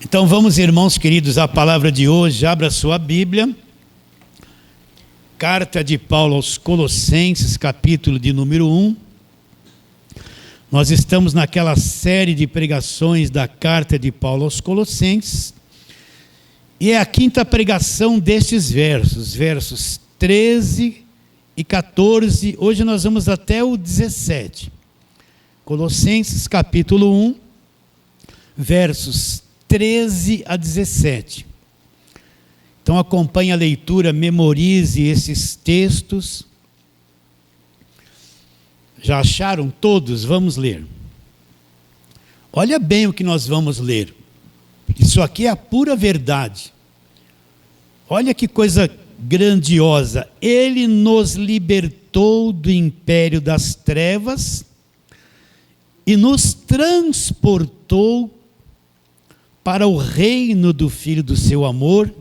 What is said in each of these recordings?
Então vamos, irmãos queridos, à palavra de hoje. Abra sua Bíblia. Carta de Paulo aos Colossenses, capítulo de número 1. Nós estamos naquela série de pregações da carta de Paulo aos Colossenses. E é a quinta pregação destes versos, versos 13 e 14. Hoje nós vamos até o 17. Colossenses, capítulo 1, versos 13 a 17. Então acompanhe a leitura, memorize esses textos. Já acharam todos? Vamos ler. Olha bem o que nós vamos ler. Isso aqui é a pura verdade. Olha que coisa grandiosa. Ele nos libertou do império das trevas e nos transportou para o reino do Filho do seu amor.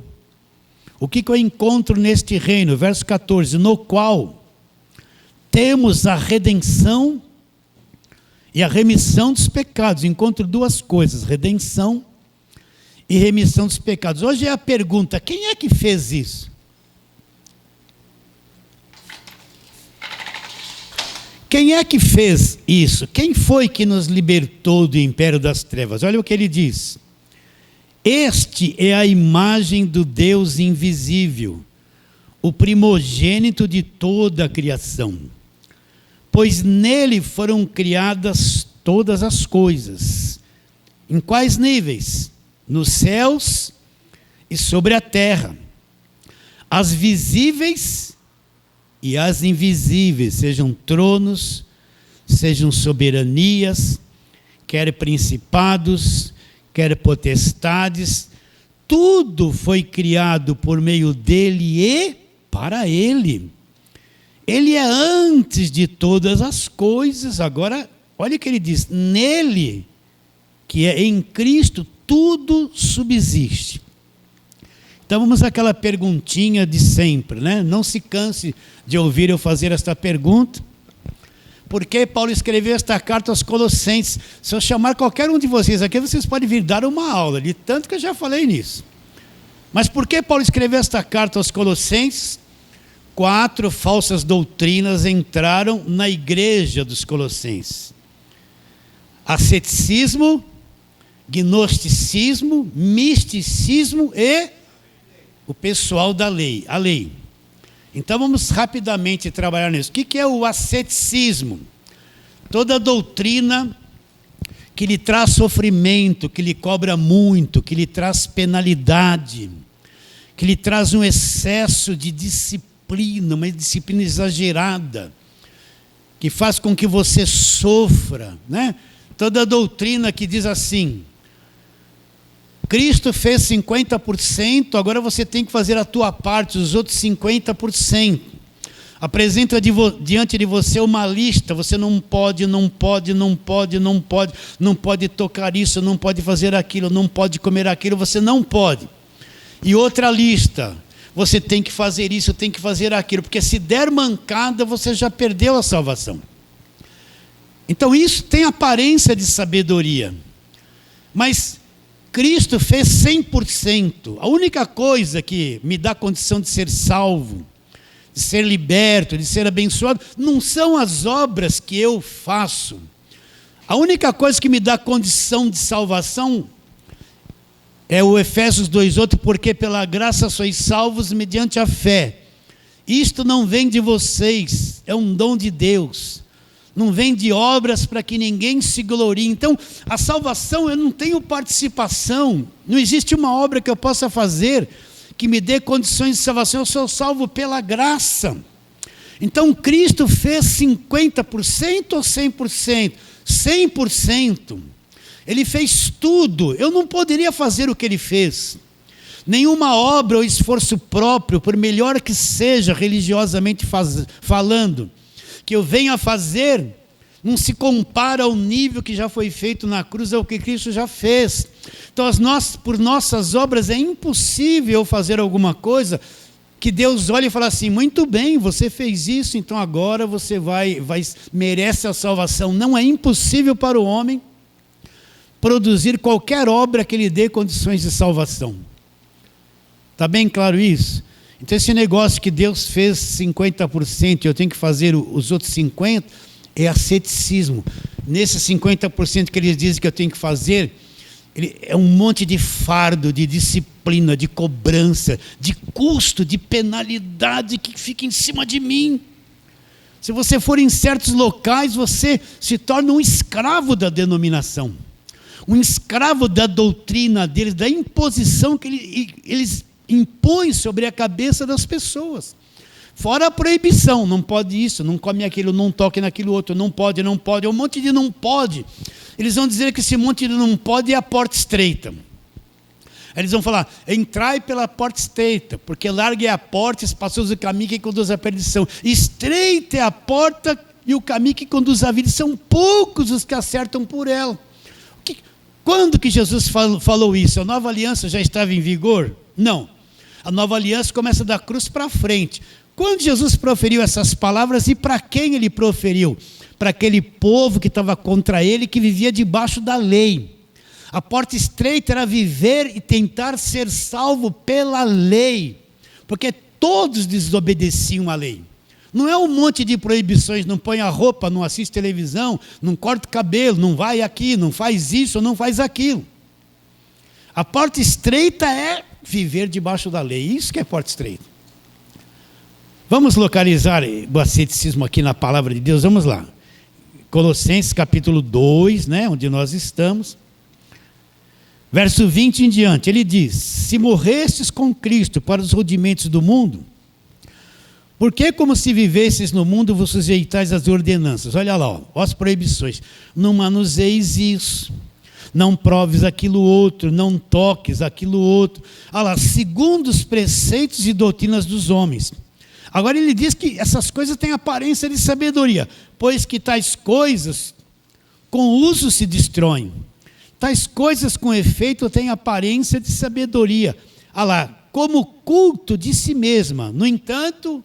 O que eu encontro neste reino? Verso 14, no qual temos a redenção e a remissão dos pecados. Encontro duas coisas, redenção e remissão dos pecados. Hoje é a pergunta, quem é que fez isso? Quem é que fez isso? Quem foi que nos libertou do império das trevas? Olha o que ele diz. Este é a imagem do Deus invisível, o primogênito de toda a criação. Pois nele foram criadas todas as coisas. Em quais níveis? Nos céus e sobre a terra. As visíveis e as invisíveis, sejam tronos, sejam soberanias, quer principados, quer potestades, tudo foi criado por meio dele e para ele. Ele é antes de todas as coisas. Agora, olha o que ele diz, nele, que é em Cristo, tudo subsiste. Então vamos àquela perguntinha de sempre, né? Não se canse de ouvir eu fazer esta pergunta. Por que Paulo escreveu esta carta aos Colossenses? Se eu chamar qualquer um de vocês aqui, vocês podem vir dar uma aula, de tanto que eu já falei nisso. Mas por que Paulo escreveu esta carta aos Colossenses? 4 falsas doutrinas entraram na igreja dos Colossenses. Asceticismo, gnosticismo, misticismo e o pessoal da lei, a lei. Então vamos rapidamente trabalhar nisso. O que é o asceticismo? Toda doutrina que lhe traz sofrimento, que lhe cobra muito, que lhe traz penalidade, que lhe traz um excesso de disciplina, uma disciplina exagerada, que faz com que você sofra, né? Toda doutrina que diz assim, Cristo fez 50%, agora você tem que fazer a tua parte, os outros 50%. Apresenta diante de você uma lista, você não pode tocar isso, não pode fazer aquilo, não pode comer aquilo, você não pode. E outra lista, você tem que fazer isso, tem que fazer aquilo, porque se der mancada, você já perdeu a salvação. Então isso tem aparência de sabedoria, mas Cristo fez 100%. A única coisa que me dá condição de ser salvo, de ser liberto, de ser abençoado, não são as obras que eu faço. A única coisa que me dá condição de salvação é o Efésios 2:8, porque pela graça sois salvos mediante a fé. Isto não vem de vocês, é um dom de Deus. Não vem de obras para que ninguém se glorie. Então, a salvação, eu não tenho participação. Não existe uma obra que eu possa fazer que me dê condições de salvação. Eu sou salvo pela graça. Então, Cristo fez 50% ou 100%? 100%. Ele fez tudo. Eu não poderia fazer o que ele fez. Nenhuma obra ou esforço próprio, por melhor que seja religiosamente falando, que eu venho a fazer, não se compara ao nível que já foi feito na cruz, ao que Cristo já fez. Então, por nossas obras é impossível fazer alguma coisa que Deus olhe e fale assim, muito bem, você fez isso, então agora você merece a salvação. Não, é impossível para o homem. produzir qualquer obra que lhe dê condições de salvação. Está bem claro isso? Então esse negócio que Deus fez 50% e eu tenho que fazer os outros 50%, é asceticismo. Nesse 50% que eles dizem que eu tenho que fazer, é um monte de fardo, de disciplina, de cobrança, de custo, de penalidade que fica em cima de mim. Se você for em certos locais, você se torna um escravo da denominação, um escravo da doutrina deles, da imposição que eles impõem sobre a cabeça das pessoas. Fora a proibição, não pode isso, não come aquilo, não toque naquilo outro, não pode, é um monte de não pode. Eles vão dizer que esse monte de não pode é a porta estreita. Eles vão falar, entrai pela porta estreita, porque larga é a porta, espaçoso o caminho que conduz à perdição. Estreita é a porta e o caminho que conduz à vida, são poucos os que acertam por ela. Quando que Jesus falou isso? A nova aliança já estava em vigor? Não. A nova aliança começa da cruz para frente. Quando Jesus proferiu essas palavras e para quem ele proferiu? Para aquele povo que estava contra ele, que vivia debaixo da lei. A porta estreita era viver e tentar ser salvo pela lei, porque todos desobedeciam à lei. Não é um monte de proibições, não põe a roupa, não assiste televisão, não corta o cabelo, não vai aqui, não faz isso, não faz aquilo. A porta estreita é viver debaixo da lei, isso que é porta estreita. Vamos localizar o asceticismo aqui na palavra de Deus, vamos lá. Colossenses capítulo 2, né, onde nós estamos. Verso 20 em diante, ele diz, se morrestes com Cristo para os rudimentos do mundo, por que como se vivesses no mundo vos sujeitais às ordenanças? Olha lá, ó, as proibições, não manuseis isso, não proves aquilo outro, não toques aquilo outro. Olha lá, segundo os preceitos e doutrinas dos homens. Agora ele diz que essas coisas têm aparência de sabedoria, pois que tais coisas com uso se destroem. Tais coisas com efeito têm aparência de sabedoria. Ah lá, como culto de si mesma. No entanto,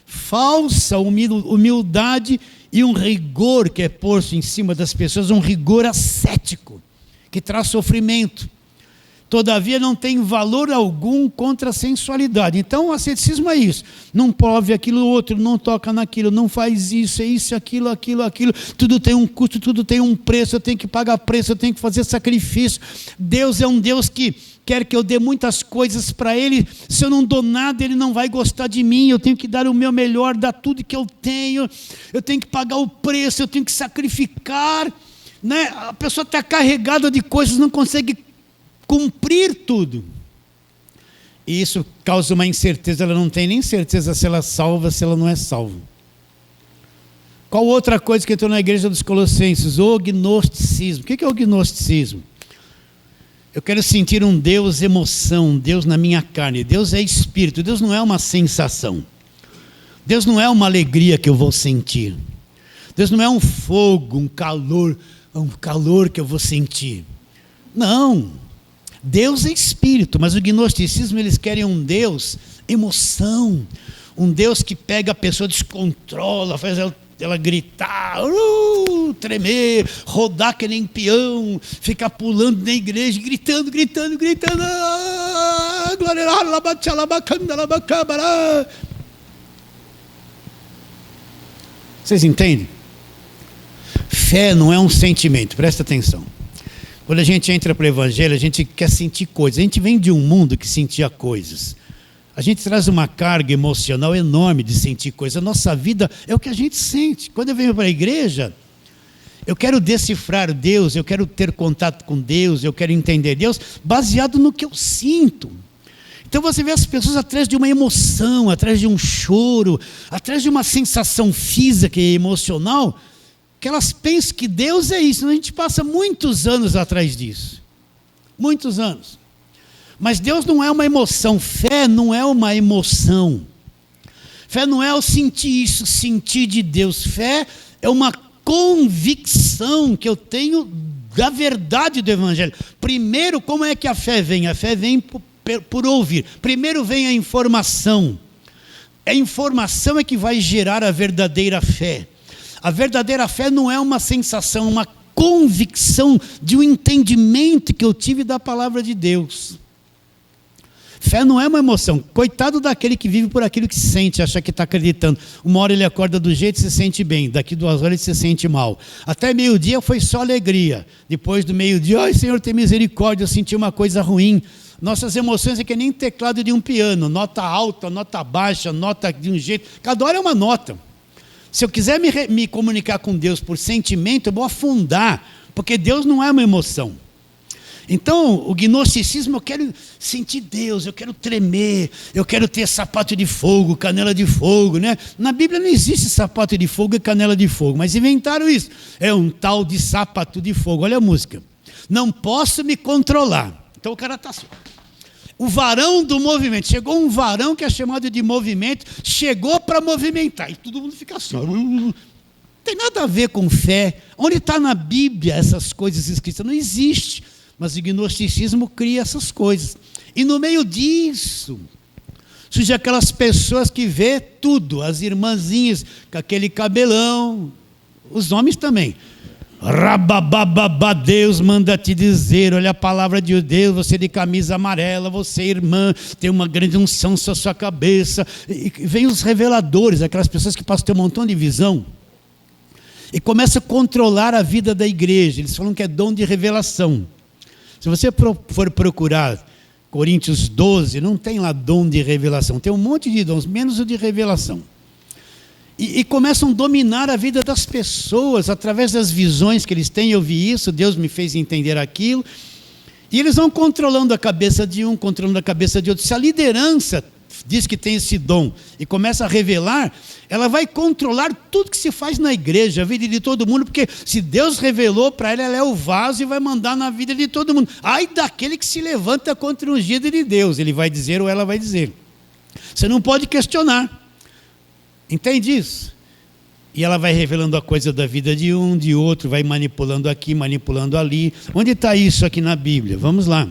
falsa humildade e um rigor que é posto em cima das pessoas, um rigor ascético, que traz sofrimento. Todavia não tem valor algum contra a sensualidade. Então o asceticismo é isso. Não prove aquilo outro, não toca naquilo, não faz isso, é isso, aquilo. Tudo tem um custo, tudo tem um preço, eu tenho que pagar preço, eu tenho que fazer sacrifício. Deus é um Deus que quer que eu dê muitas coisas para Ele. Se eu não dou nada, Ele não vai gostar de mim. Eu tenho que dar o meu melhor, dar tudo que eu tenho. Eu tenho que pagar o preço, eu tenho que sacrificar. Né? A pessoa está carregada de coisas, não consegue cumprir tudo. E isso causa uma incerteza, ela não tem nem certeza se ela é salva, se ela não é salva. Qual outra coisa que entrou na igreja dos Colossenses? O gnosticismo. O que é o gnosticismo? Eu quero sentir um Deus emoção, um Deus na minha carne. Deus é espírito, Deus não é uma sensação. Deus não é uma alegria que eu vou sentir. Deus não é um fogo, um calor que eu vou sentir. Não. Deus é espírito, mas o gnosticismo, eles querem um Deus emoção, um Deus que pega a pessoa, descontrola, faz ela gritar, tremer, rodar que nem peão, ficar pulando na igreja, gritando, glória, vocês entendem? Fé não é um sentimento, presta atenção. Quando a gente entra para o Evangelho, a gente quer sentir coisas. A gente vem de um mundo que sentia coisas. A gente traz uma carga emocional enorme de sentir coisas. A nossa vida é o que a gente sente. Quando eu venho para a igreja, eu quero decifrar Deus, eu quero ter contato com Deus, eu quero entender Deus, baseado no que eu sinto. Então você vê as pessoas atrás de uma emoção, atrás de um choro, atrás de uma sensação física e emocional, que elas pensam que Deus é isso. A gente passa muitos anos atrás disso. Muitos anos. Mas Deus não é uma emoção. Fé não é uma emoção. Fé não é o sentir isso, sentir de Deus. Fé é uma convicção que eu tenho da verdade do Evangelho. Primeiro, como é que a fé vem? A fé vem por ouvir. Primeiro vem a informação. A informação é que vai gerar a verdadeira fé. A verdadeira fé não é uma sensação, uma convicção, de um entendimento que eu tive da palavra de Deus. Fé não é uma emoção. Coitado daquele que vive por aquilo que sente, acha que está acreditando. Uma hora ele acorda do jeito e se sente bem, daqui 2 horas ele se sente mal. Até meio-dia foi só alegria. Depois do meio-dia, ai Senhor, tem misericórdia, eu senti uma coisa ruim. Nossas emoções é que nem teclado de um piano, nota alta, nota baixa, nota de um jeito. Cada hora é uma nota. Se eu quiser me comunicar com Deus por sentimento, eu vou afundar, porque Deus não é uma emoção. Então, o gnosticismo, eu quero sentir Deus, eu quero tremer, eu quero ter sapato de fogo, canela de fogo, né? Na Bíblia não existe sapato de fogo e canela de fogo, mas inventaram isso. É um tal de sapato de fogo. Olha a música. Não posso me controlar. Então o cara está assim. O varão do movimento. Chegou um varão que é chamado de movimento, chegou para movimentar. E todo mundo fica assim. Não tem nada a ver com fé. Onde está na Bíblia essas coisas escritas? Não existe. Mas o gnosticismo cria essas coisas. E no meio disso, surge aquelas pessoas que vê tudo. As irmãzinhas com aquele cabelão. Os homens também. Rababababá, Deus manda te dizer, olha a palavra de Deus, você de camisa amarela, você irmã, tem uma grande unção sobre a sua cabeça. E vem os reveladores, aquelas pessoas que passam a ter um montão de visão. E começam a controlar a vida da igreja. Eles falam que é dom de revelação. Se você for procurar Coríntios 12, não tem lá dom de revelação. Tem um monte de dons, menos o de revelação. E começam a dominar a vida das pessoas, através das visões que eles têm. Eu vi isso, Deus me fez entender aquilo. E eles vão controlando a cabeça de um, controlando a cabeça de outro. Se a liderança diz que tem esse dom e começa a revelar, ela vai controlar tudo que se faz na igreja, a vida de todo mundo, porque se Deus revelou para ela, ela é o vaso e vai mandar na vida de todo mundo. Ai daquele que se levanta contra o ungido de Deus, ele vai dizer ou ela vai dizer. Você não pode questionar. Entende isso? E ela vai revelando a coisa da vida de um, de outro, vai manipulando aqui, manipulando ali. Onde está isso aqui na Bíblia? Vamos lá.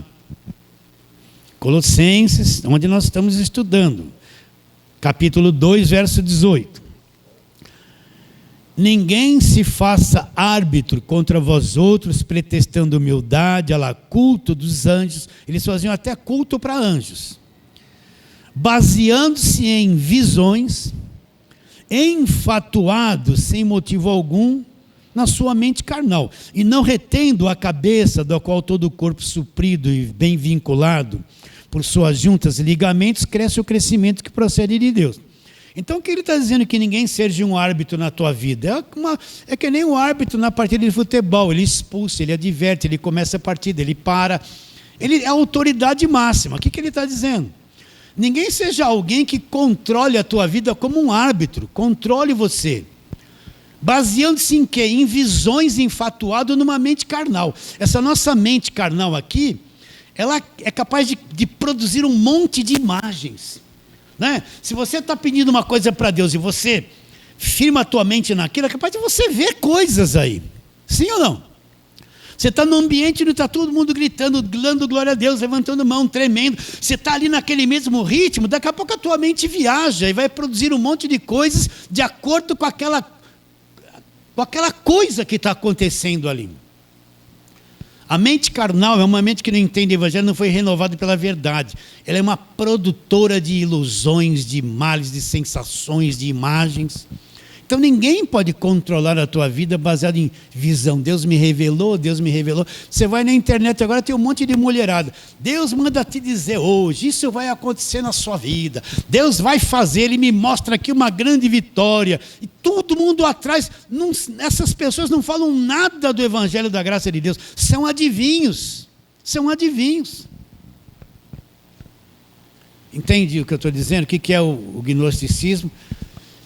Colossenses, onde nós estamos estudando. Capítulo 2, verso 18. Ninguém se faça árbitro contra vós outros, pretextando humildade, a lá, culto dos anjos. Eles faziam até culto para anjos. Baseando-se em visões, enfatuado sem motivo algum na sua mente carnal, e não retendo a cabeça, da qual todo o corpo suprido e bem vinculado por suas juntas e ligamentos, cresce o crescimento que procede de Deus. Então o que ele está dizendo? Que ninguém seja um árbitro na tua vida. É que nem um árbitro na partida de futebol. Ele expulsa, ele adverte, ele começa a partida, ele para. Ele é a autoridade máxima. O que ele está dizendo? Ninguém seja alguém que controle a tua vida como um árbitro. Controle você. Baseando-se em quê? Em visões, enfatuado numa mente carnal. Essa nossa mente carnal aqui, ela é capaz de produzir um monte de imagens. Né? Se você está pedindo uma coisa para Deus e você firma a tua mente naquilo, é capaz de você ver coisas aí. Sim ou não? Você está num ambiente onde está todo mundo gritando, dando glória a Deus, levantando mão, tremendo. Você está ali naquele mesmo ritmo, daqui a pouco a tua mente viaja e vai produzir um monte de coisas de acordo com aquela coisa que está acontecendo ali. A mente carnal é uma mente que não entende o evangelho, não foi renovada pela verdade. Ela é uma produtora de ilusões, de males, de sensações, de imagens. Então ninguém pode controlar a tua vida baseado em visão. Deus me revelou, Deus me revelou. Você vai na internet agora, tem um monte de mulherada. Deus manda te dizer hoje, isso vai acontecer na sua vida. Deus vai fazer, Ele me mostra aqui uma grande vitória. E todo mundo atrás, essas pessoas não falam nada do evangelho da graça de Deus. São adivinhos. São adivinhos. Entende o que eu estou dizendo? O que é o gnosticismo?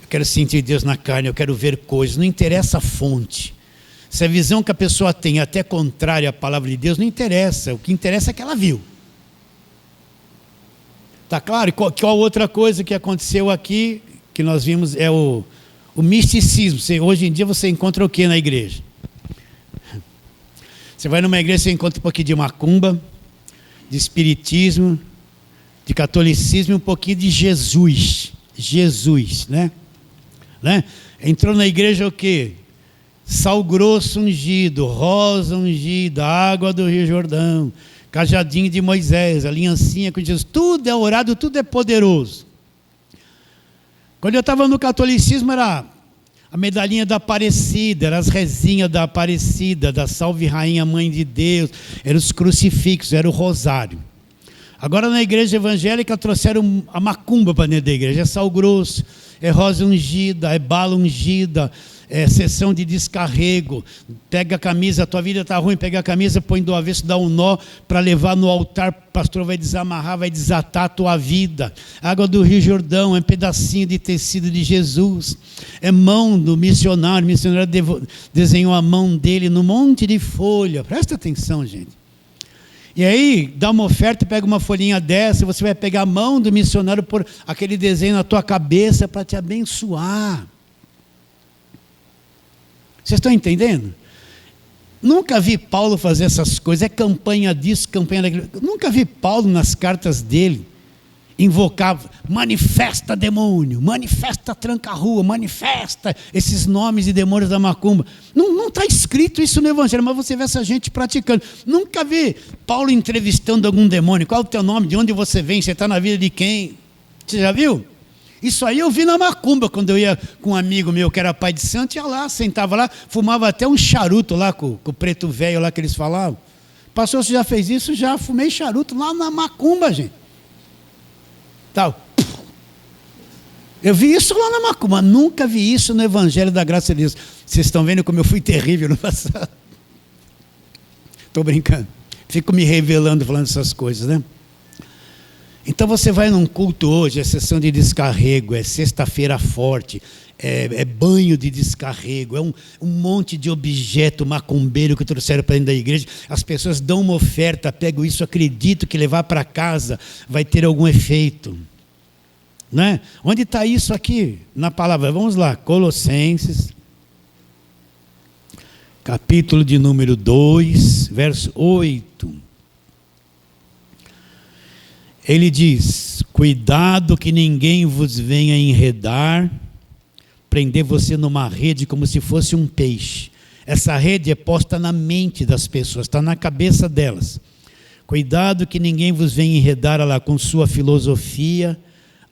Quero sentir Deus na carne, eu quero ver coisas, não interessa a fonte. Se a visão que a pessoa tem é até contrária à palavra de Deus, não interessa, o que interessa é que ela viu. Está claro? E qual outra coisa que aconteceu aqui, que nós vimos, é o misticismo. Hoje em dia você encontra o que na igreja? Você vai numa igreja, você encontra um pouquinho de macumba, de espiritismo, de catolicismo e um pouquinho de Jesus, né? Entrou na igreja o quê? sal grosso ungido, rosa ungida, água do Rio Jordão, cajadinho de Moisés, aliancinha com Jesus, tudo é orado, tudo é poderoso. Quando eu estava no catolicismo, era a medalhinha da Aparecida, eram as rezinhas da Aparecida, da Salve Rainha Mãe de Deus, eram os crucifixos, era o rosário. Agora na igreja evangélica trouxeram a macumba para dentro da igreja, é sal grosso, é rosa ungida, é bala ungida, é sessão de descarrego. Pega a camisa, a tua vida está ruim, pega a camisa, põe do avesso, dá um nó para levar no altar, o pastor vai desamarrar, vai desatar a tua vida. Água do Rio Jordão, é um pedacinho de tecido de Jesus, é mão do missionário, o missionário desenhou a mão dele num monte de folha, presta atenção, gente. E aí, dá uma oferta, pega uma folhinha dessa, você vai pegar a mão do missionário, pôr aquele desenho na tua cabeça para te abençoar. Vocês estão entendendo? Nunca vi Paulo fazer essas coisas, é campanha disso, campanha daquilo. Nunca vi Paulo nas cartas dele invocar, manifesta demônio, manifesta tranca-rua, manifesta esses nomes de demônios da macumba. Não está escrito isso no Evangelho, mas você vê essa gente praticando. Nunca vi Paulo entrevistando algum demônio. Qual é o teu nome? De onde você vem? Você está na vida de quem? Você já viu? Isso aí eu vi na macumba, quando eu ia com um amigo meu que era pai de santo, ia lá, sentava lá, fumava até um charuto lá com o preto velho lá que eles falavam. Pastor, você já fez isso? Já fumei charuto lá na macumba, gente. Tal. Eu vi isso lá na macumba, nunca vi isso no Evangelho da Graça de Deus. Vocês estão vendo como eu fui terrível no passado? Estou brincando. Fico me revelando falando essas coisas, né? Então você vai num culto hoje, é sessão de descarrego, é sexta-feira forte, é banho de descarrego, é um monte de objeto macumbeiro que trouxeram para dentro da igreja. As pessoas dão uma oferta, pegam isso, acredito que levar para casa vai ter algum efeito. Né? Onde está isso aqui na palavra? Vamos lá, Colossenses, capítulo de número 2, verso 8. Ele diz: cuidado que ninguém vos venha enredar, prender você numa rede como se fosse um peixe. Essa rede é posta na mente das pessoas, está na cabeça delas. Cuidado que ninguém vos venha enredar lá com sua filosofia,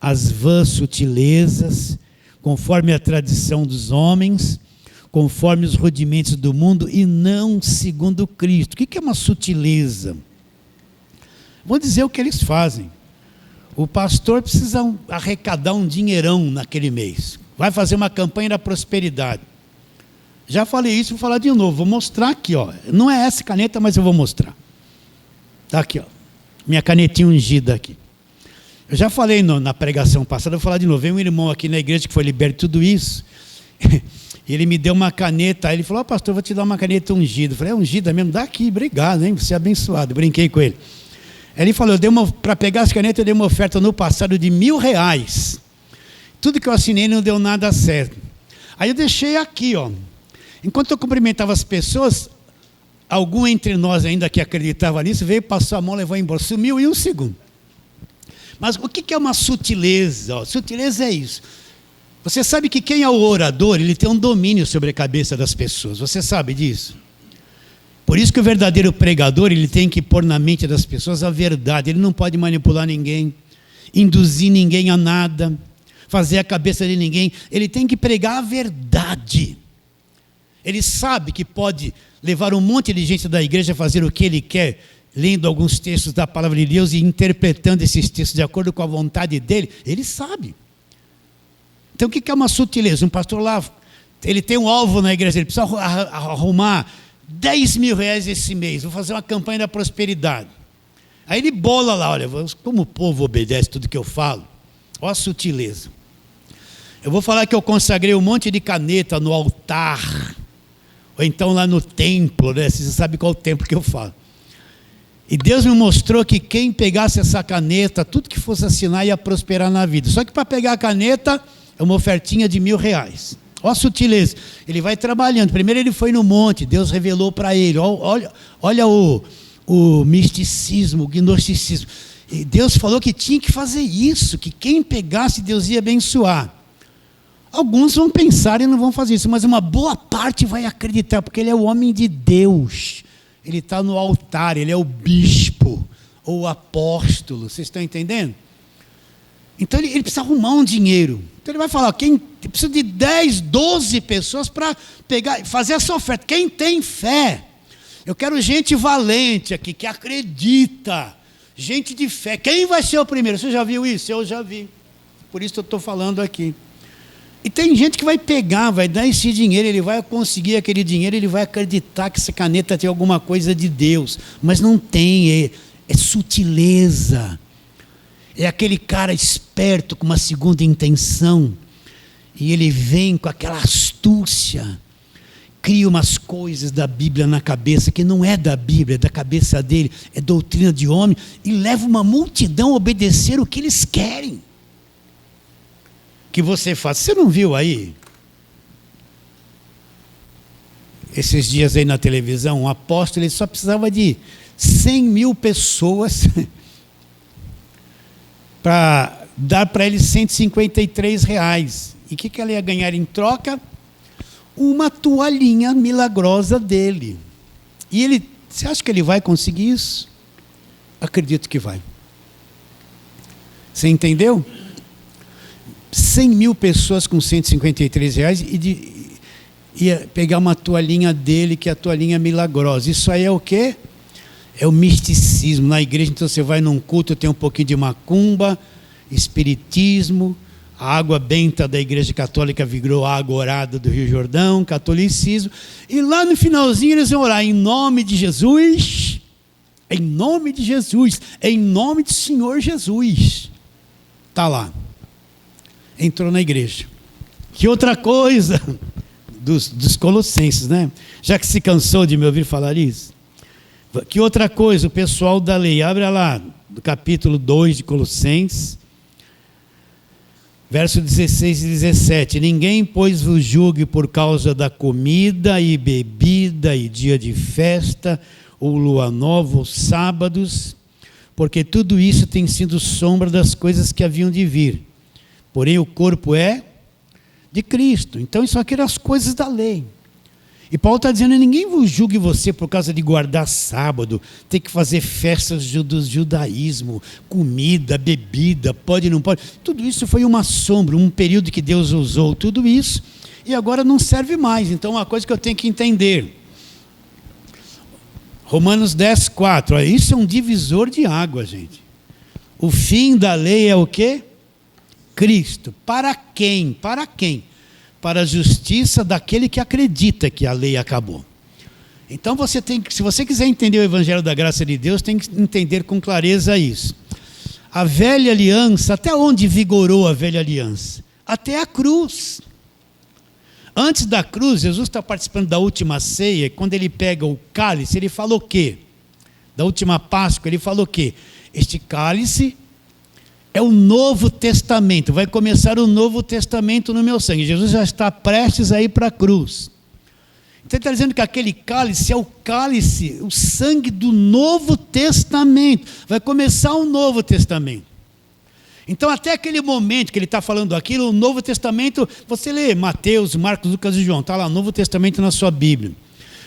as vãs sutilezas, conforme a tradição dos homens, conforme os rudimentos do mundo, e não segundo Cristo. O que é uma sutileza? Vou dizer o que eles fazem. O pastor precisa arrecadar um dinheirão naquele mês. Vai fazer uma campanha da prosperidade. Já falei isso, vou falar de novo. Vou mostrar aqui, ó. Não é essa caneta, mas eu vou mostrar. Está aqui, ó. Minha canetinha ungida aqui. Eu já falei na pregação passada, vou falar de novo. Veio um irmão aqui na igreja que foi liberto de tudo isso. Ele me deu uma caneta. Aí ele falou: pastor, vou te dar uma caneta ungida. Eu falei: é ungida mesmo? Dá aqui, obrigado, hein? Você é abençoado. Brinquei com ele. Ele falou: para pegar as canetas, eu dei uma oferta no passado de R$1.000. Tudo que eu assinei não deu nada certo. Aí eu deixei aqui, ó. Enquanto eu cumprimentava as pessoas, algum entre nós ainda que acreditava nisso, veio, passou a mão, levou embora. Sumiu em um segundo. Mas o que é uma sutileza? Ó, sutileza é isso. Você sabe que quem é o orador, ele tem um domínio sobre a cabeça das pessoas. Você sabe disso? Por isso que o verdadeiro pregador, ele tem que pôr na mente das pessoas a verdade. Ele não pode manipular ninguém, induzir ninguém a nada, fazer a cabeça de ninguém. Ele tem que pregar a verdade. Ele sabe que pode levar um monte de gente da igreja a fazer o que ele quer, lendo alguns textos da palavra de Deus e interpretando esses textos de acordo com a vontade dele. Ele sabe. Então o que é uma sutileza? Um pastor lá, ele tem um alvo na igreja, ele precisa arrumar R$10.000 esse mês, vou fazer uma campanha da prosperidade. Aí ele bola lá, olha, como o povo obedece tudo que eu falo. Olha a sutileza. Eu vou falar que eu consagrei um monte de caneta no altar, ou então lá no templo, né? Você sabe qual é o templo que eu falo. E Deus me mostrou que quem pegasse essa caneta, tudo que fosse assinar ia prosperar na vida. Só que para pegar a caneta é uma ofertinha de R$1.000. Olha a sutileza. Ele vai trabalhando. Primeiro ele foi no monte, Deus revelou para ele. Olha o misticismo, o gnosticismo. E Deus falou que tinha que fazer isso, que quem pegasse Deus ia abençoar. Alguns vão pensar e não vão fazer isso, mas uma boa parte vai acreditar, porque ele é o homem de Deus. Ele está no altar, ele é o bispo, ou o apóstolo. Vocês estão entendendo? Então ele precisa arrumar um dinheiro. Então ele vai falar, precisa de 10, 12 pessoas para pegar, fazer essa oferta. Quem tem fé? Eu quero gente valente aqui, que acredita. Gente de fé. Quem vai ser o primeiro? Você já viu isso? Eu já vi. Por isso eu estou falando aqui. E tem gente que vai pegar, vai dar esse dinheiro, ele vai conseguir aquele dinheiro, ele vai acreditar que essa caneta tem alguma coisa de Deus. Mas não tem, é sutileza. É aquele cara esperto com uma segunda intenção. E ele vem com aquela astúcia. Cria umas coisas da Bíblia na cabeça, que não é da Bíblia, é da cabeça dele, é doutrina de homem. E leva uma multidão a obedecer o que eles querem que você faça. Você não viu aí? Esses dias aí na televisão, um apóstolo, ele só precisava de 100 mil pessoas para dar para ele R$153. E o que ela ia ganhar em troca? Uma toalhinha milagrosa dele. E ele, você acha que ele vai conseguir isso? Acredito que vai. Você entendeu? 100 mil pessoas com R$153 e ia pegar uma toalhinha dele, que é a toalhinha milagrosa. Isso aí é o quê? É o misticismo. Na igreja, então, você vai num culto, tem um pouquinho de macumba, espiritismo, a água benta da igreja católica virou a água orada do Rio Jordão, catolicismo, e lá no finalzinho eles vão orar em nome de Jesus, em nome de Jesus, em nome do Senhor Jesus. Está lá. Entrou na igreja. Que outra coisa dos colossenses, né? Já que se cansou de me ouvir falar isso. Que outra coisa, o pessoal da lei, abre lá, do capítulo 2 de Colossenses, verso 16 e 17. Ninguém, pois, vos julgue por causa da comida e bebida e dia de festa, ou lua nova, ou sábados, porque tudo isso tem sido sombra das coisas que haviam de vir. Porém, o corpo é de Cristo. Então, isso aqui eram as coisas da lei. E Paulo está dizendo, ninguém vos julgue você por causa de guardar sábado, ter que fazer festas do judaísmo, comida, bebida, pode, não pode. Tudo isso foi uma sombra, um período que Deus usou tudo isso, e agora não serve mais. Então, uma coisa que eu tenho que entender. Romanos 10, 4. Isso é um divisor de água, gente. O fim da lei é o quê? Cristo. Para quem? Para quem? Para a justiça daquele que acredita que a lei acabou. Então você tem que, se você quiser entender o Evangelho da Graça de Deus, tem que entender com clareza isso. A velha aliança, até onde vigorou a velha aliança? Até a cruz. Antes da cruz, Jesus está participando da última ceia, e quando ele pega o cálice, ele falou o quê? Da última Páscoa, ele falou o quê? Este cálice é o Novo Testamento, vai começar o Novo Testamento no meu sangue. Jesus já está prestes a ir para a cruz. Então ele está dizendo que aquele cálice é o cálice, o sangue do Novo Testamento. Vai começar o Novo Testamento. Então até aquele momento que ele está falando aquilo, o Novo Testamento, você lê Mateus, Marcos, Lucas e João, está lá, Novo Testamento na sua Bíblia.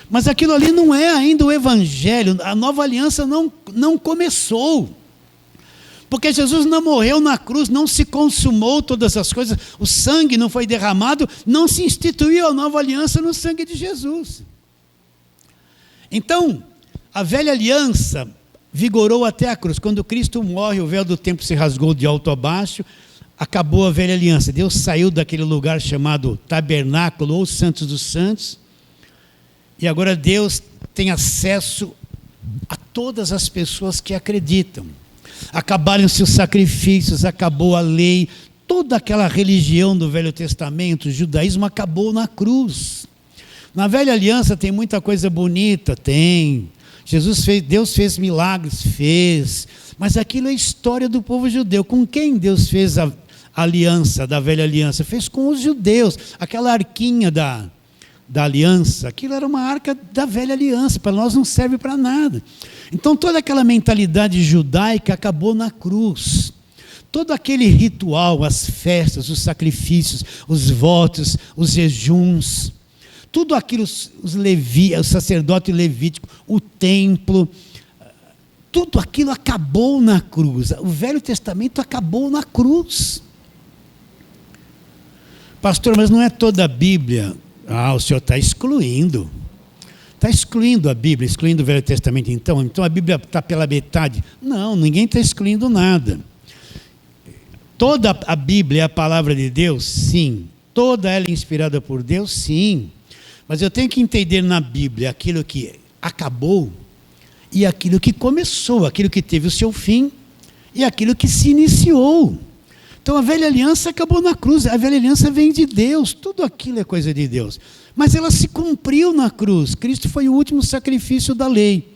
Mas aquilo ali não é ainda o Evangelho, a nova aliança não começou. Porque Jesus não morreu na cruz, não se consumou todas as coisas, o sangue não foi derramado, não se instituiu a nova aliança no sangue de Jesus. Então, a velha aliança vigorou até a cruz. Quando Cristo morre, o véu do templo se rasgou de alto a baixo, acabou a velha aliança. Deus saiu daquele lugar chamado tabernáculo ou Santos dos Santos, e agora Deus tem acesso a todas as pessoas que acreditam. Acabaram-se os sacrifícios, acabou a lei, toda aquela religião do Velho Testamento, o judaísmo acabou na cruz. Na velha aliança tem muita coisa bonita, tem. Deus fez milagres, fez. Mas aquilo é história do povo judeu. Com quem Deus fez a aliança, da velha aliança? Fez com os judeus. Aquela arquinha da aliança, aquilo era uma arca da velha aliança, para nós não serve para nada. Então toda aquela mentalidade judaica acabou na cruz. todo aquele ritual, as festas, os sacrifícios, os votos, os jejuns, tudo aquilo, o sacerdote levítico, o templo, tudo aquilo acabou na cruz. O Velho Testamento acabou na cruz. Pastor, mas não é toda a Bíblia. O senhor está excluindo. Está excluindo a Bíblia, excluindo o Velho Testamento, então a Bíblia está pela metade. Não, ninguém está excluindo nada. Toda a Bíblia é a palavra de Deus? Sim. Toda ela é inspirada por Deus? Sim. Mas eu tenho que entender na Bíblia aquilo que acabou e aquilo que começou, aquilo que teve o seu fim e aquilo que se iniciou. Então a velha aliança acabou na cruz, a velha aliança vem de Deus, tudo aquilo é coisa de Deus. Mas ela se cumpriu na cruz, Cristo foi o último sacrifício da lei.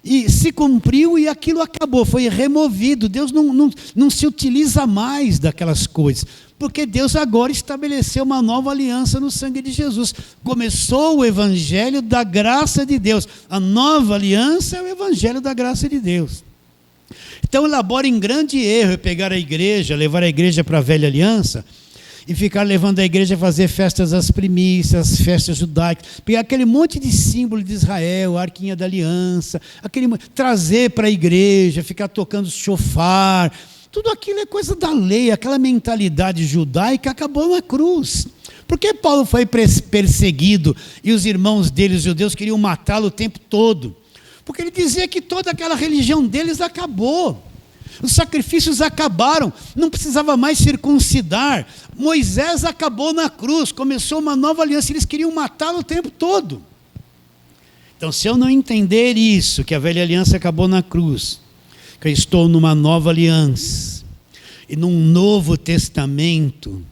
E se cumpriu e aquilo acabou, foi removido. Deus não se utiliza mais daquelas coisas, porque Deus agora estabeleceu uma nova aliança no sangue de Jesus. Começou o evangelho da graça de Deus. A nova aliança é o evangelho da graça de Deus. Então elabora em grande erro pegar a igreja, levar a igreja para a velha aliança e ficar levando a igreja a fazer festas às primícias, festas judaicas, pegar aquele monte de símbolo de Israel, a arquinha da aliança, trazer para a igreja, ficar tocando chofar, tudo aquilo é coisa da lei, aquela mentalidade judaica acabou na cruz. Por que Paulo foi perseguido e os irmãos dele, os judeus, queriam matá-lo o tempo todo? Porque ele dizia que toda aquela religião deles acabou. Os sacrifícios acabaram, não precisava mais circuncidar. Moisés acabou na cruz, começou uma nova aliança, eles queriam matá-lo o tempo todo. Então, se eu não entender isso, que a velha aliança acabou na cruz, que eu estou numa nova aliança, e num novo testamento,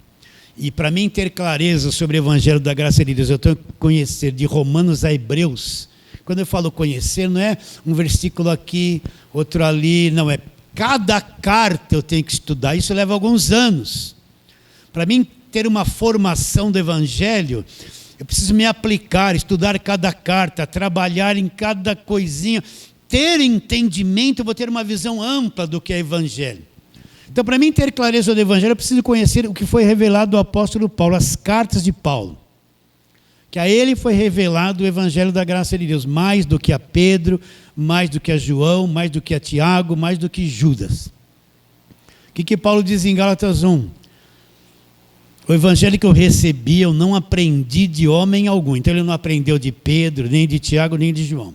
e para mim ter clareza sobre o evangelho da graça de Deus, eu tenho que conhecer de Romanos a Hebreus. Quando eu falo conhecer, não é um versículo aqui, outro ali, não, é cada carta eu tenho que estudar, isso leva alguns anos. Para mim ter uma formação do evangelho, eu preciso me aplicar, estudar cada carta, trabalhar em cada coisinha, ter entendimento, eu vou ter uma visão ampla do que é evangelho. Então, para mim ter clareza do evangelho, eu preciso conhecer o que foi revelado do apóstolo Paulo, as cartas de Paulo. Que a ele foi revelado o evangelho da graça de Deus, mais do que a Pedro, mais do que a João, mais do que a Tiago, mais do que Judas. O que Paulo diz em Gálatas 1? O evangelho que eu recebi, eu não aprendi de homem algum. Então ele não aprendeu de Pedro, nem de Tiago, nem de João.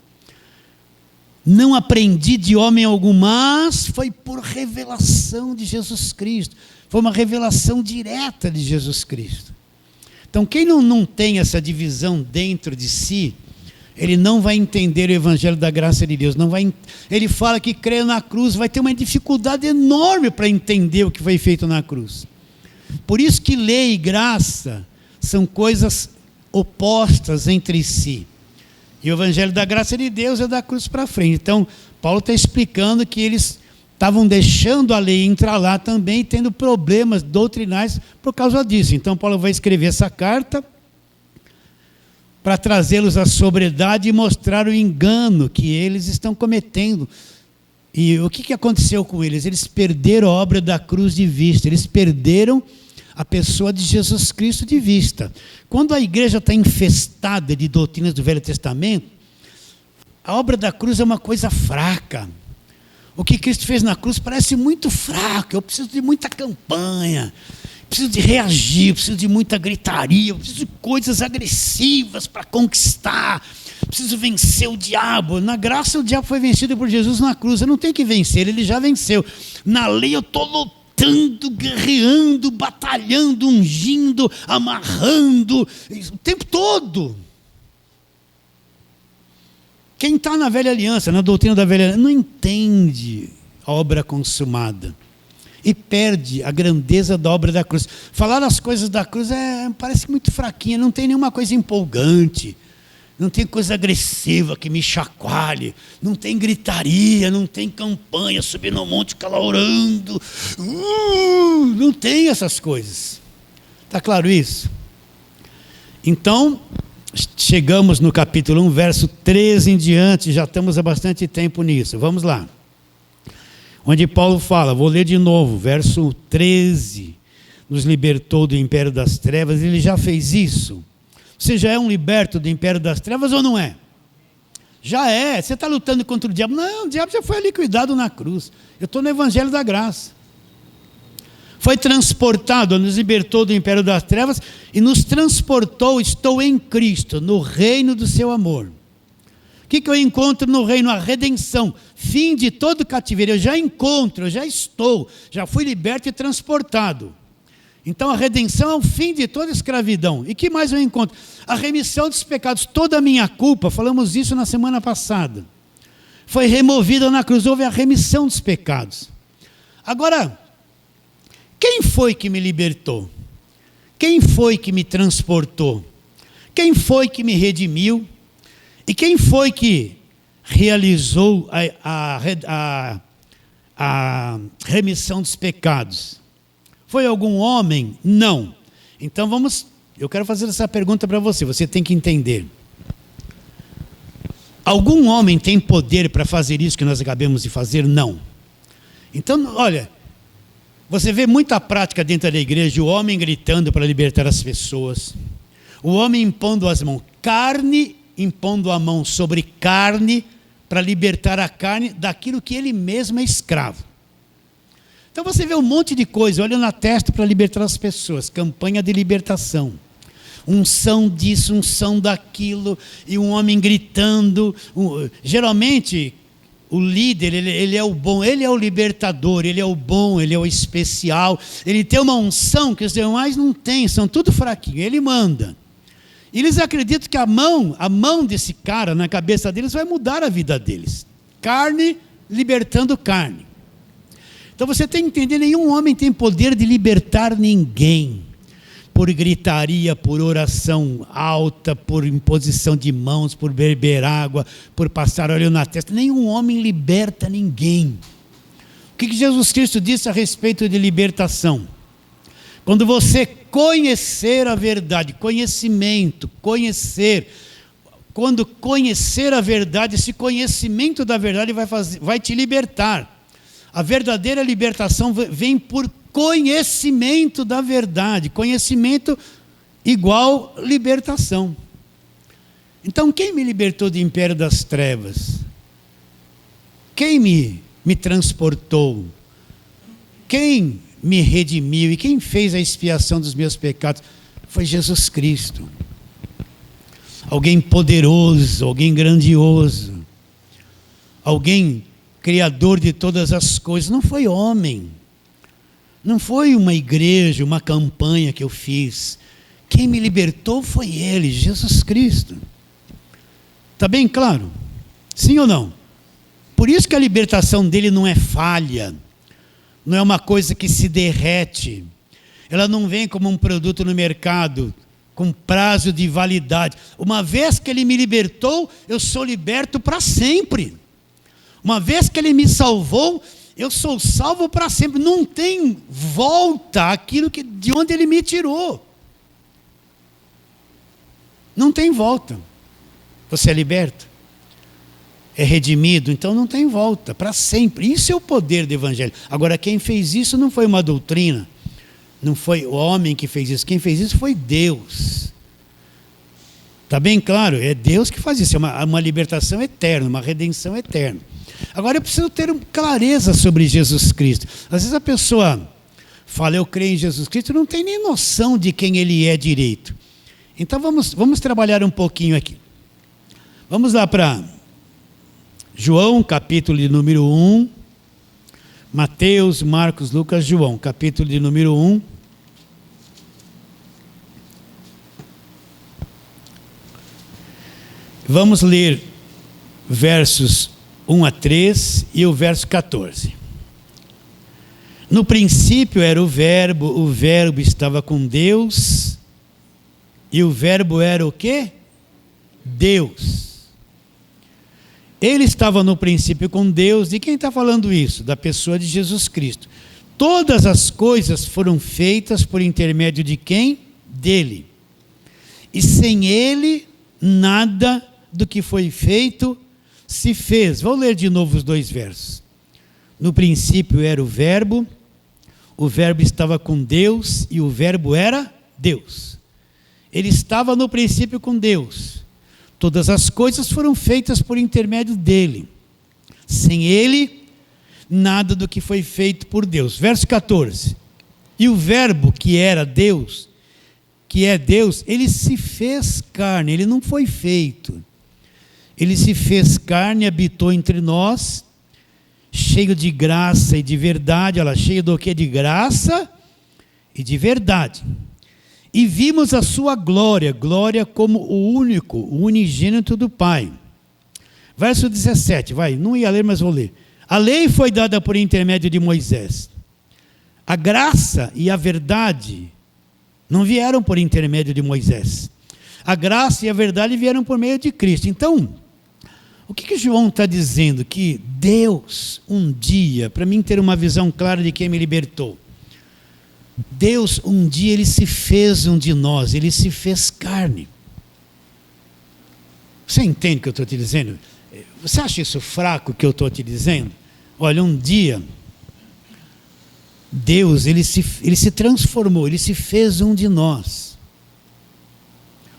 Não aprendi de homem algum, mas foi por revelação de Jesus Cristo. Foi uma revelação direta de Jesus Cristo. Então, quem não tem essa divisão dentro de si, ele não vai entender o evangelho da graça de Deus. Ele fala que crê na cruz, vai ter uma dificuldade enorme para entender o que foi feito na cruz. Por isso que lei e graça são coisas opostas entre si. E o evangelho da graça de Deus é da cruz para frente. Então, Paulo está explicando que eles estavam deixando a lei entrar lá também, tendo problemas doutrinais por causa disso. Então Paulo vai escrever essa carta para trazê-los à sobriedade e mostrar o engano que eles estão cometendo. E o que aconteceu com eles? Eles perderam a obra da cruz de vista, eles perderam a pessoa de Jesus Cristo de vista. Quando a igreja está infestada de doutrinas do Velho Testamento, a obra da cruz é uma coisa fraca. O que Cristo fez na cruz parece muito fraco. Eu preciso de muita campanha, preciso de reagir, preciso de muita gritaria, preciso de coisas agressivas para conquistar, preciso vencer o diabo. Na graça o diabo foi vencido por Jesus na cruz, eu não tenho que vencer, ele já venceu. Na lei eu estou lutando, guerreando, batalhando, ungindo, amarrando, o tempo todo. Quem está na velha aliança, na doutrina da velha aliança, não entende a obra consumada e perde a grandeza da obra da cruz. Falar as coisas da cruz parece muito fraquinha, não tem nenhuma coisa empolgante, não tem coisa agressiva que me chacoalhe, não tem gritaria, não tem campanha, subir no monte, ficar lá orando, não tem essas coisas. Está claro isso? Então, chegamos no capítulo 1, verso 13 em diante, já estamos há bastante tempo nisso. Vamos lá. onde Paulo fala, vou ler de novo, verso 13, nos libertou do império das trevas. Ele já fez isso. Você já é um liberto do império das trevas ou não é? Já é. Você está lutando contra o diabo? Não, o diabo já foi liquidado na cruz. Eu estou no evangelho da graça. Foi transportado, nos libertou do império das trevas e nos transportou, estou em Cristo, no reino do seu amor. O que eu encontro no reino? A redenção, fim de todo cativeiro. Eu já encontro, eu já estou, já fui liberto e transportado. Então a redenção é o fim de toda escravidão. E que mais eu encontro? A remissão dos pecados. Toda a minha culpa, falamos isso na semana passada, foi removida na cruz. Houve a remissão dos pecados. Agora, quem foi que me libertou? Quem foi que me transportou? Quem foi que me redimiu? E quem foi que realizou a remissão dos pecados? Foi algum homem? Não. Então eu quero fazer essa pergunta para você, você tem que entender. Algum homem tem poder para fazer isso que nós acabamos de fazer? Não. Então, olha, você vê muita prática dentro da igreja, o homem gritando para libertar as pessoas, o homem impondo as mãos, carne impondo a mão sobre carne para libertar a carne daquilo que ele mesmo é escravo. Então você vê um monte de coisa, olha na testa para libertar as pessoas, campanha de libertação, unção disso, unção daquilo, e um homem gritando, geralmente o líder, ele é o bom, ele é o libertador, ele é o bom, ele é o especial, ele tem uma unção que os demais não têm, são tudo fraquinho, ele manda. E eles acreditam que a mão desse cara na cabeça deles vai mudar a vida deles. Carne libertando carne. Então você tem que entender, nenhum homem tem poder de libertar ninguém. Por gritaria, por oração alta, por imposição de mãos, por beber água, por passar óleo na testa. Nenhum homem liberta ninguém. O que Jesus Cristo disse a respeito de libertação? Quando você conhecer a verdade, conhecimento, conhecer, quando conhecer a verdade, esse conhecimento da verdade vai te libertar. A verdadeira libertação vem por conhecimento da verdade, conhecimento igual libertação. Então quem me libertou do império das trevas? Quem me transportou? Quem me redimiu e quem fez a expiação dos meus pecados? Foi Jesus Cristo. Alguém poderoso, alguém grandioso, alguém criador de todas as coisas. Não foi homem, não foi uma igreja, uma campanha que eu fiz. Quem me libertou foi Ele, Jesus Cristo. Está bem claro? Sim ou não? Por isso que a libertação dele não é falha, não é uma coisa que se derrete, ela não vem como um produto no mercado, com prazo de validade. Uma vez que Ele me libertou, eu sou liberto para sempre. Uma vez que Ele me salvou, eu sou salvo para sempre. Não tem volta aquilo de onde Ele me tirou. Não tem volta. Você é liberto? É redimido, então não tem volta, para sempre. Isso é o poder do evangelho. Agora, quem fez isso não foi uma doutrina, não foi o homem que fez isso, quem fez isso foi Deus. Está bem claro? É Deus que faz isso, é uma libertação eterna, uma redenção eterna. Agora eu preciso ter clareza sobre Jesus Cristo. Às vezes a pessoa fala, eu creio em Jesus Cristo, não tem nem noção de quem Ele é direito. Então vamos trabalhar um pouquinho aqui. Vamos lá para João, capítulo de número 1, Mateus, Marcos, Lucas, João, capítulo de número 1. Vamos ler versos 1 a 3 e o verso 14. No princípio era o verbo estava com Deus, e o verbo era o quê? Deus. Ele estava no princípio com Deus. E quem está falando isso? Da pessoa de Jesus Cristo. Todas as coisas foram feitas por intermédio de quem? Dele. E sem Ele, nada do que foi feito se fez. Vou ler de novo os dois versos. No princípio era o Verbo estava com Deus e o Verbo era Deus. Ele estava no princípio com Deus. Todas as coisas foram feitas por intermédio dele. Sem ele, nada do que foi feito por Deus. Verso 14. E o Verbo que era Deus, que é Deus, ele se fez carne, ele não foi feito. Ele se fez carne e habitou entre nós, cheio de graça e de verdade. Olha, cheio do que? De graça e de verdade. E vimos a sua glória, glória como o único, o unigênito do Pai. Verso 17, vai, não ia ler, mas vou ler. A lei foi dada por intermédio de Moisés. A graça e a verdade não vieram por intermédio de Moisés. A graça e a verdade vieram por meio de Cristo. Então, o que João está dizendo? Que Deus, um dia, para mim ter uma visão clara de quem me libertou, Deus, um dia, ele se fez um de nós, ele se fez carne. Você entende o que eu estou te dizendo? Você acha isso fraco que eu estou te dizendo? Olha, um dia, Deus, ele se transformou, ele se fez um de nós.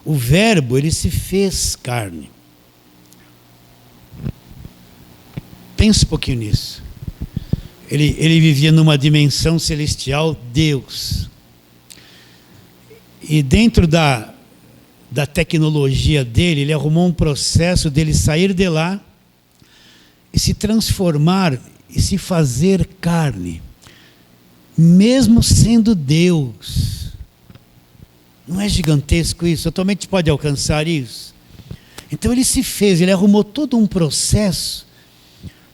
O Verbo, ele se fez carne. Pensa um pouquinho nisso. Ele vivia numa dimensão celestial, Deus. E dentro da tecnologia dele, ele arrumou um processo dele sair de lá e se transformar e se fazer carne, mesmo sendo Deus. Não é gigantesco isso? Atualmente pode alcançar isso? Então ele se fez, ele arrumou todo um processo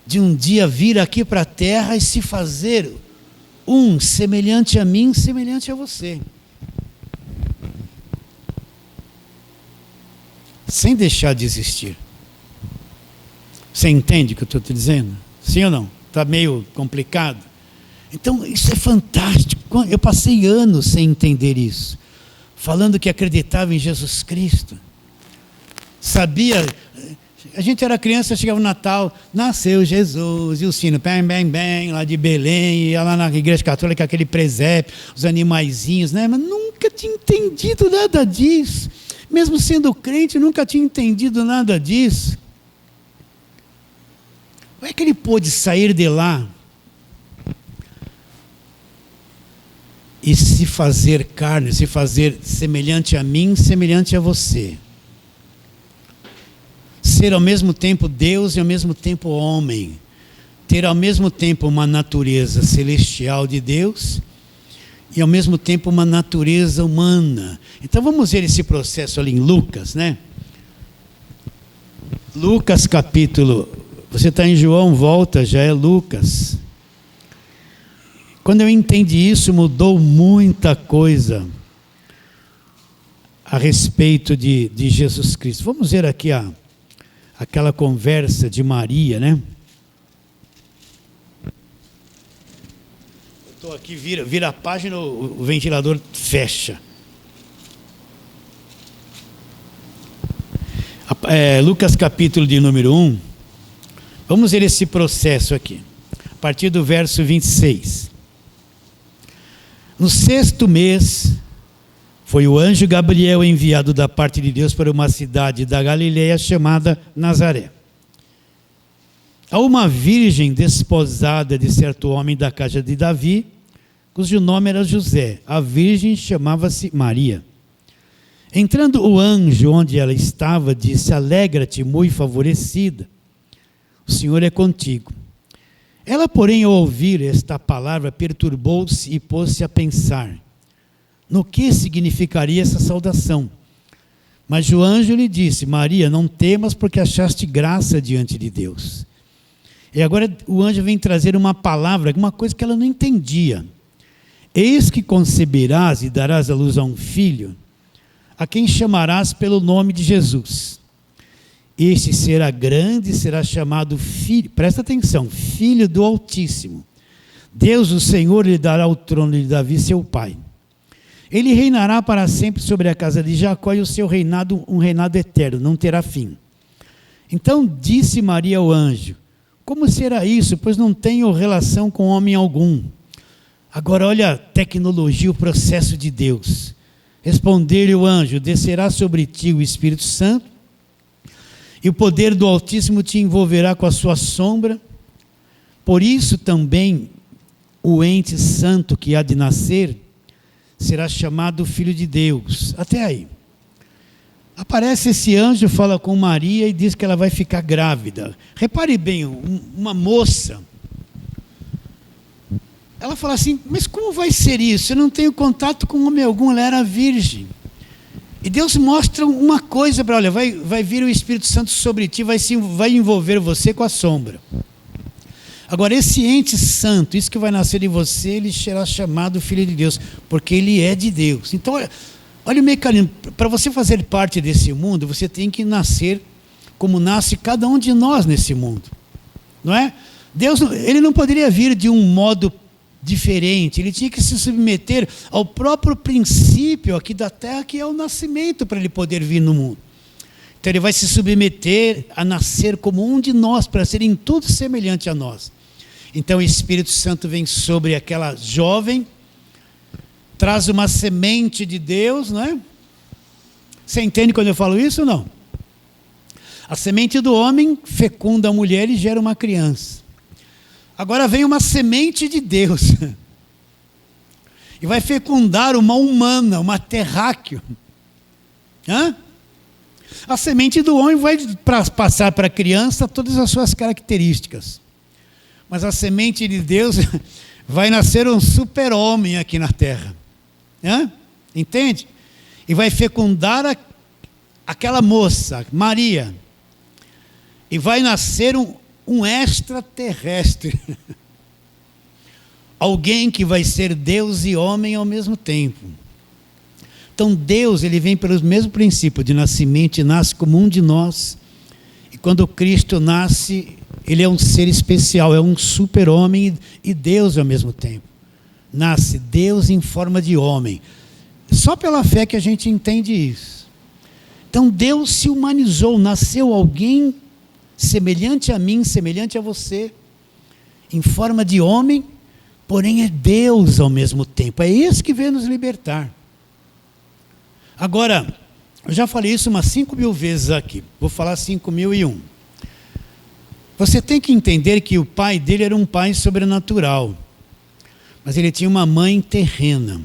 de um dia vir aqui para a terra e se fazer um semelhante a mim, semelhante a você. Sem deixar de existir. Você entende o que eu estou te dizendo? Sim ou não? Está meio complicado? Então, isso é fantástico. Eu passei anos sem entender isso. Falando que acreditava em Jesus Cristo. Sabia... A gente era criança, chegava no Natal, nasceu Jesus, e o sino, bem, bem, bem, lá de Belém, ia lá na igreja católica, aquele presépio, os animaizinhos, né? Mas nunca tinha entendido nada disso. Mesmo sendo crente, nunca tinha entendido nada disso. Como é que ele pôde sair de lá e se fazer carne, se fazer semelhante a mim, semelhante a você? Ser ao mesmo tempo Deus e ao mesmo tempo homem. Ter ao mesmo tempo uma natureza celestial de Deus e ao mesmo tempo uma natureza humana. Então vamos ver esse processo ali em Lucas, né? Lucas capítulo... Você está em João, volta, já é Lucas. Quando eu entendi isso, mudou muita coisa a respeito de Jesus Cristo. Vamos ver aqui aquela conversa de Maria, né? Eu estou aqui, vira a página, o ventilador fecha. Lucas capítulo de número 1. Vamos ver esse processo aqui. A partir do verso 26. No 6º mês, foi o anjo Gabriel enviado da parte de Deus para uma cidade da Galileia chamada Nazaré. A uma virgem desposada de certo homem da casa de Davi, cujo nome era José. A virgem chamava-se Maria. Entrando o anjo onde ela estava, disse: Alegra-te, muito favorecida, o Senhor é contigo. Ela, porém, ao ouvir esta palavra, perturbou-se e pôs-se a pensar no que significaria essa saudação. Mas o anjo lhe disse: Maria, não temas, porque achaste graça diante de Deus. E agora o anjo vem trazer uma palavra, uma coisa que ela não entendia. Eis que conceberás e darás à luz a um filho, a quem chamarás pelo nome de Jesus. Este será grande e será chamado Filho, presta atenção, Filho do Altíssimo. Deus, o Senhor, lhe dará o trono de Davi, seu pai. Ele reinará para sempre sobre a casa de Jacó, e o seu reinado, um reinado eterno, não terá fim. Então disse Maria ao anjo: Como será isso? Pois não tenho relação com homem algum. Agora olha a tecnologia, o processo de Deus. Responder-lhe o anjo: descerá sobre ti o Espírito Santo, e o poder do Altíssimo te envolverá com a sua sombra. Por isso também o ente santo que há de nascer será chamado Filho de Deus. Até aí. Aparece esse anjo, fala com Maria e diz que ela vai ficar grávida. Repare bem, uma moça, ela fala assim: mas como vai ser isso? Eu não tenho contato com homem algum, ela era virgem. E Deus mostra uma coisa para ela: olha, vai vir o Espírito Santo sobre ti, vai envolver você com a sombra. Agora, esse ente santo, isso que vai nascer em você, ele será chamado Filho de Deus, porque ele é de Deus. Então, olha o mecanismo. Para você fazer parte desse mundo, você tem que nascer como nasce cada um de nós nesse mundo. Não é? Deus, ele não poderia vir de um modo diferente, ele tinha que se submeter ao próprio princípio aqui da terra, que é o nascimento, para ele poder vir no mundo. Então ele vai se submeter a nascer como um de nós, para ser em tudo semelhante a nós. Então o Espírito Santo vem sobre aquela jovem, traz uma semente de Deus, não é? Você entende quando eu falo isso ou não? A semente do homem fecunda a mulher e gera uma criança. Agora vem uma semente de Deus e vai fecundar uma humana, uma terráqueo. A semente do homem vai passar para a criança todas as suas características. Mas a semente de Deus vai nascer um super-homem aqui na terra. Entende? E vai fecundar aquela moça, Maria. E vai nascer um extraterrestre. Alguém que vai ser Deus e homem ao mesmo tempo. Então Deus, ele vem pelo mesmo princípio de nascimento, e nasce como um de nós. E quando Cristo nasce, ele é um ser especial, é um super-homem e Deus ao mesmo tempo. Nasce Deus em forma de homem. Só pela fé que a gente entende isso. Então Deus se humanizou, nasceu alguém semelhante a mim, semelhante a você, em forma de homem, porém é Deus ao mesmo tempo. É esse que veio nos libertar. Agora, eu já falei isso umas 5.000 vezes aqui, vou falar 5.001. Você tem que entender que o pai dele era um pai sobrenatural, mas ele tinha uma mãe terrena,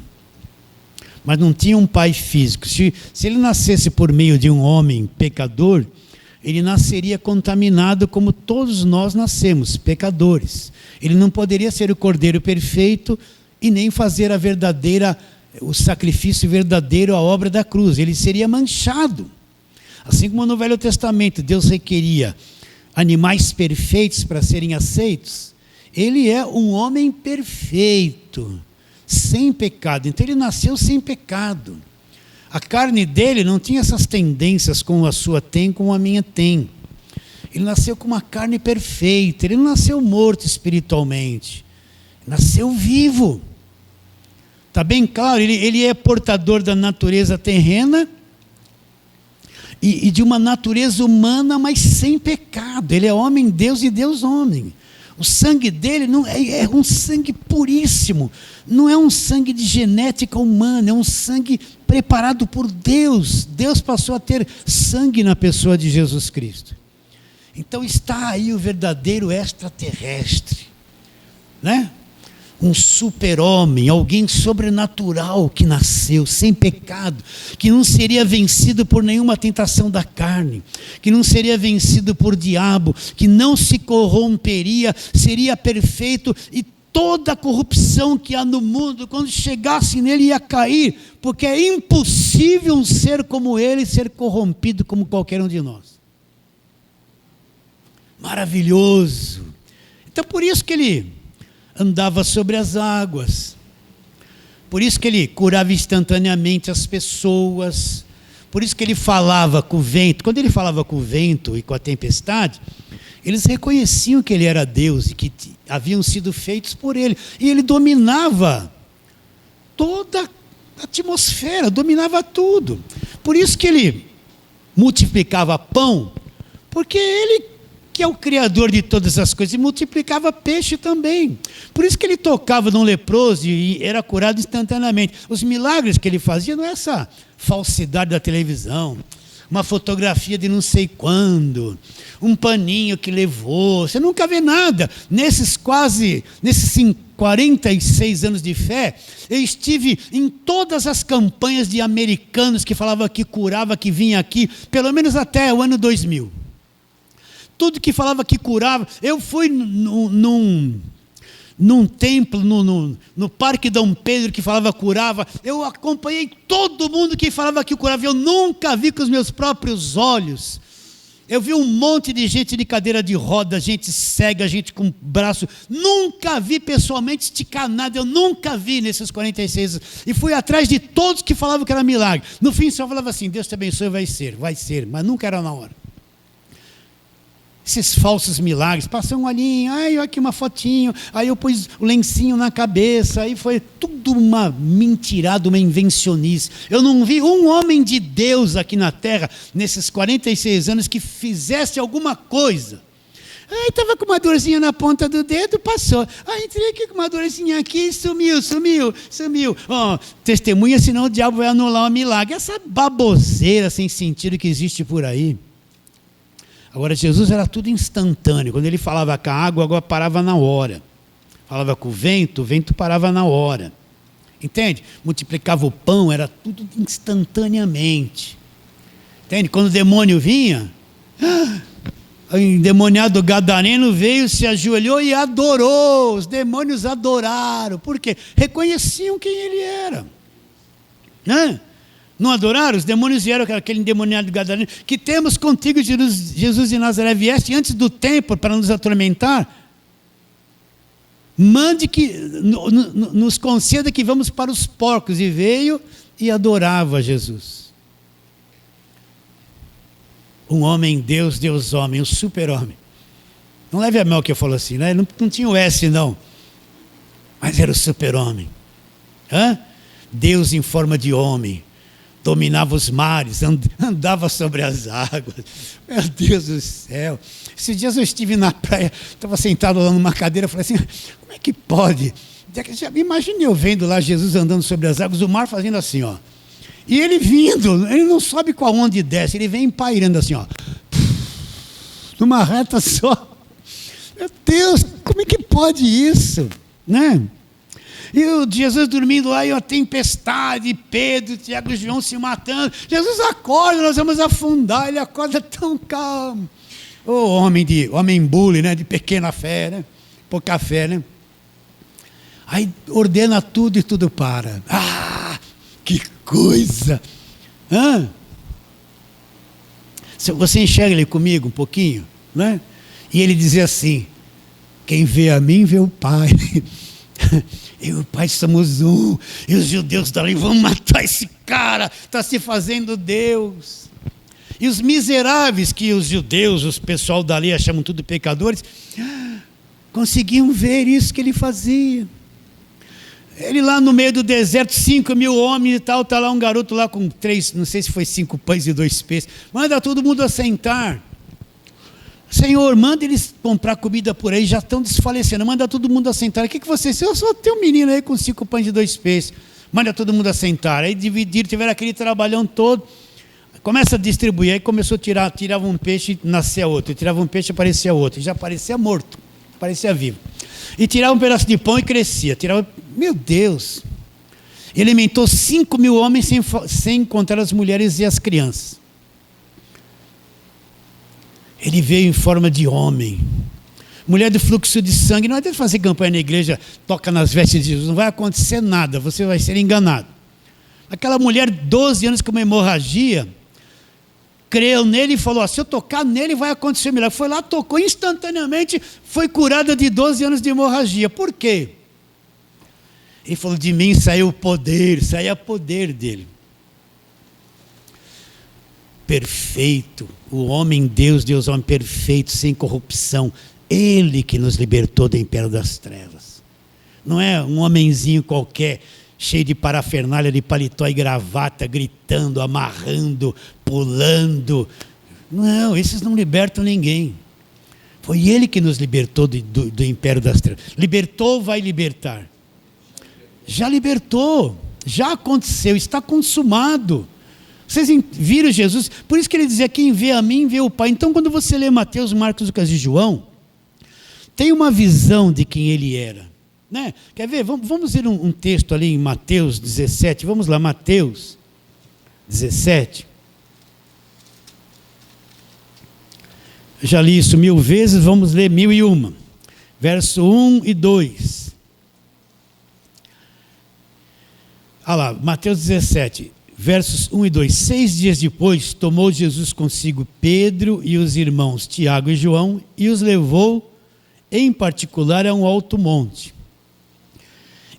mas não tinha um pai físico. Se ele nascesse por meio de um homem pecador, ele nasceria contaminado como todos nós nascemos, pecadores. Ele não poderia ser o cordeiro perfeito e nem fazer o sacrifício verdadeiro, a obra da cruz. Ele seria manchado. Assim como no Velho Testamento Deus requeria animais perfeitos para serem aceitos, ele é um homem perfeito, sem pecado. Então ele nasceu sem pecado. A carne dele não tinha essas tendências como a sua tem, como a minha tem. Ele nasceu com uma carne perfeita. Ele não nasceu morto espiritualmente. Nasceu vivo. Está bem claro? Ele é portador da natureza terrena e de uma natureza humana, mas sem pecado. Ele é homem Deus e Deus homem. O sangue dele é um sangue puríssimo. Não é um sangue de genética humana, é um sangue preparado por Deus. Deus passou a ter sangue na pessoa de Jesus Cristo. Então está aí o verdadeiro extraterrestre, né? Um super-homem, alguém sobrenatural que nasceu sem pecado, que não seria vencido por nenhuma tentação da carne, que não seria vencido por diabo, que não se corromperia, seria perfeito, e toda a corrupção que há no mundo, quando chegasse nele, ia cair, porque é impossível um ser como ele ser corrompido como qualquer um de nós. Maravilhoso. Então por isso que ele andava sobre as águas, por isso que ele curava instantaneamente as pessoas, por isso que ele falava com o vento. Quando ele falava com o vento e com a tempestade, eles reconheciam que ele era Deus e que haviam sido feitos por ele, e ele dominava toda a atmosfera, dominava tudo. Por isso que ele multiplicava pão, porque ele que é o Criador de todas as coisas, e multiplicava peixe também. Por isso que ele tocava num leproso e era curado instantaneamente. Os milagres que ele fazia não é essa falsidade da televisão, uma fotografia de não sei quando, um paninho que levou. Você nunca vê nada. Nesses 46 anos de fé, eu estive em todas as campanhas de americanos que falavam que curava, que vinha aqui, pelo menos até o ano 2000. Tudo que falava que curava. Eu fui num templo, no Parque Dom Pedro, que falava curava. Eu acompanhei todo mundo que falava que curava. Eu nunca vi com os meus próprios olhos. Eu vi um monte de gente de cadeira de roda, gente cega, gente com braço. Nunca vi pessoalmente esticar nada. Eu nunca vi nesses 46 anos. E fui atrás de todos que falavam que era milagre. No fim só falava assim: Deus te abençoe, vai ser. Mas nunca era na hora. Esses falsos milagres, passou um olhinho, olha aqui uma fotinho, aí eu pus o lencinho na cabeça, aí foi tudo uma mentirada, uma invencionice. Eu não vi um homem de Deus aqui na terra, nesses 46 anos, que fizesse alguma coisa. Aí estava com uma dorzinha na ponta do dedo, passou. Aí entrei aqui com uma dorzinha aqui, sumiu. Testemunha, senão o diabo vai anular o milagre. Essa baboseira sem sentido que existe por aí. Agora, Jesus era tudo instantâneo. Quando ele falava com a água parava na hora. Falava com o vento parava na hora. Entende? Multiplicava o pão, era tudo instantaneamente. Entende? Quando o demônio vinha, o endemoniado gadareno veio, se ajoelhou e adorou. Os demônios adoraram. Por quê? Reconheciam quem ele era. Não adoraram? Os demônios vieram, aquele endemoniado gadareno, que temos contigo, Jesus de Nazaré, vieste antes do tempo para nos atormentar. Mande que nos conceda que vamos para os porcos. E veio e adorava Jesus. Um homem, Deus homem, um super-homem. Não leve a mal que eu falo assim, né? Não tinha o S não, mas era o super-homem. Deus em forma de homem. Dominava os mares, andava sobre as águas. Meu Deus do céu. Esses dias eu estive na praia, estava sentado lá numa cadeira, falei assim, como é que pode? Imagine eu vendo lá Jesus andando sobre as águas, o mar fazendo assim, ó. E ele vindo, ele não sabe qual onde desce, ele vem pairando assim, ó. Numa reta só. Meu Deus, como é que pode isso? Né? E o Jesus dormindo lá, e a tempestade, Pedro, Tiago e João se matando. Jesus acorda, nós vamos afundar. Ele acorda tão calmo. Homem bully, né? De pequena fé, né? Pouca fé, né? Aí ordena tudo e tudo para. Que coisa! Você enxerga ele comigo um pouquinho, né? E ele dizia assim: quem vê a mim, vê o Pai. Eu e o Pai somos um. E os judeus dali vão matar esse cara. Está se fazendo Deus. E os miseráveis, que os judeus, os pessoal dali chamam tudo pecadores, conseguiam ver isso que ele fazia. Ele lá no meio do deserto, 5.000 homens e tal, está lá um garoto lá com 3, não sei se foi 5 pães e 2 peixes. Manda todo mundo assentar. Senhor, manda eles comprar comida por aí, já estão desfalecendo, manda todo mundo assentar. O que vocês? Eu só tenho um menino aí com 5 pães e 2 peixes. Manda todo mundo assentar. Aí dividiram, tiveram aquele trabalhão todo. Começa a distribuir, aí começou a tirar, tirava um peixe e nascia outro. Tirava um peixe e aparecia outro. E já parecia morto, parecia vivo. E tirava um pedaço de pão e crescia. Tirava, meu Deus! Ele alimentou 5.000 homens sem contar as mulheres e as crianças. Ele veio em forma de homem. Mulher do fluxo de sangue. Não adianta fazer campanha na igreja, toca nas vestes de Jesus. Não vai acontecer nada, você vai ser enganado. Aquela mulher, 12 anos com uma hemorragia, creu nele e falou: se eu tocar nele vai acontecer milagre. Foi lá, tocou instantaneamente, foi curada de 12 anos de hemorragia. Por quê? Ele falou: de mim saiu o poder, saía poder dele. Perfeito, o homem Deus homem perfeito, sem corrupção. Ele que nos libertou do império das trevas. Não é um homenzinho qualquer, cheio de parafernália, de paletó e gravata, gritando, amarrando, pulando. Não, esses não libertam ninguém. Foi Ele que nos libertou do império das trevas. Libertou, vai libertar. Já libertou, já aconteceu, está consumado. Vocês viram Jesus? Por isso que ele dizia, quem vê a mim, vê o Pai. Então, quando você lê Mateus, Marcos, Lucas e João, tem uma visão de quem ele era. Né? Quer ver? Vamos ler um texto ali em Mateus 17. Vamos lá, Mateus 17. Já li isso 1000 vezes, vamos ler 1001. Verso 1 e 2. Olha lá, Mateus 17, versos 1 e 2. 6 dias depois, tomou Jesus consigo Pedro e os irmãos Tiago e João e os levou, em particular, a um alto monte.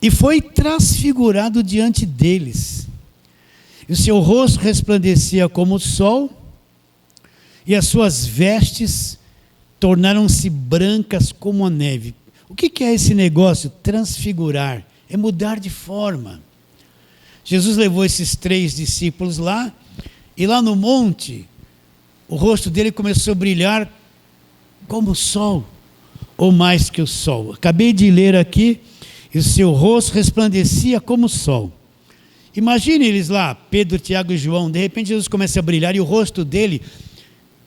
E foi transfigurado diante deles. E o seu rosto resplandecia como o sol, e as suas vestes tornaram-se brancas como a neve. O que é esse negócio? Transfigurar. É mudar de forma. Jesus levou esses 3 discípulos lá, e lá no monte, o rosto dele começou a brilhar como o sol, ou mais que o sol. Acabei de ler aqui, e o seu rosto resplandecia como o sol. Imagine eles lá, Pedro, Tiago e João, de repente Jesus começa a brilhar, e o rosto dele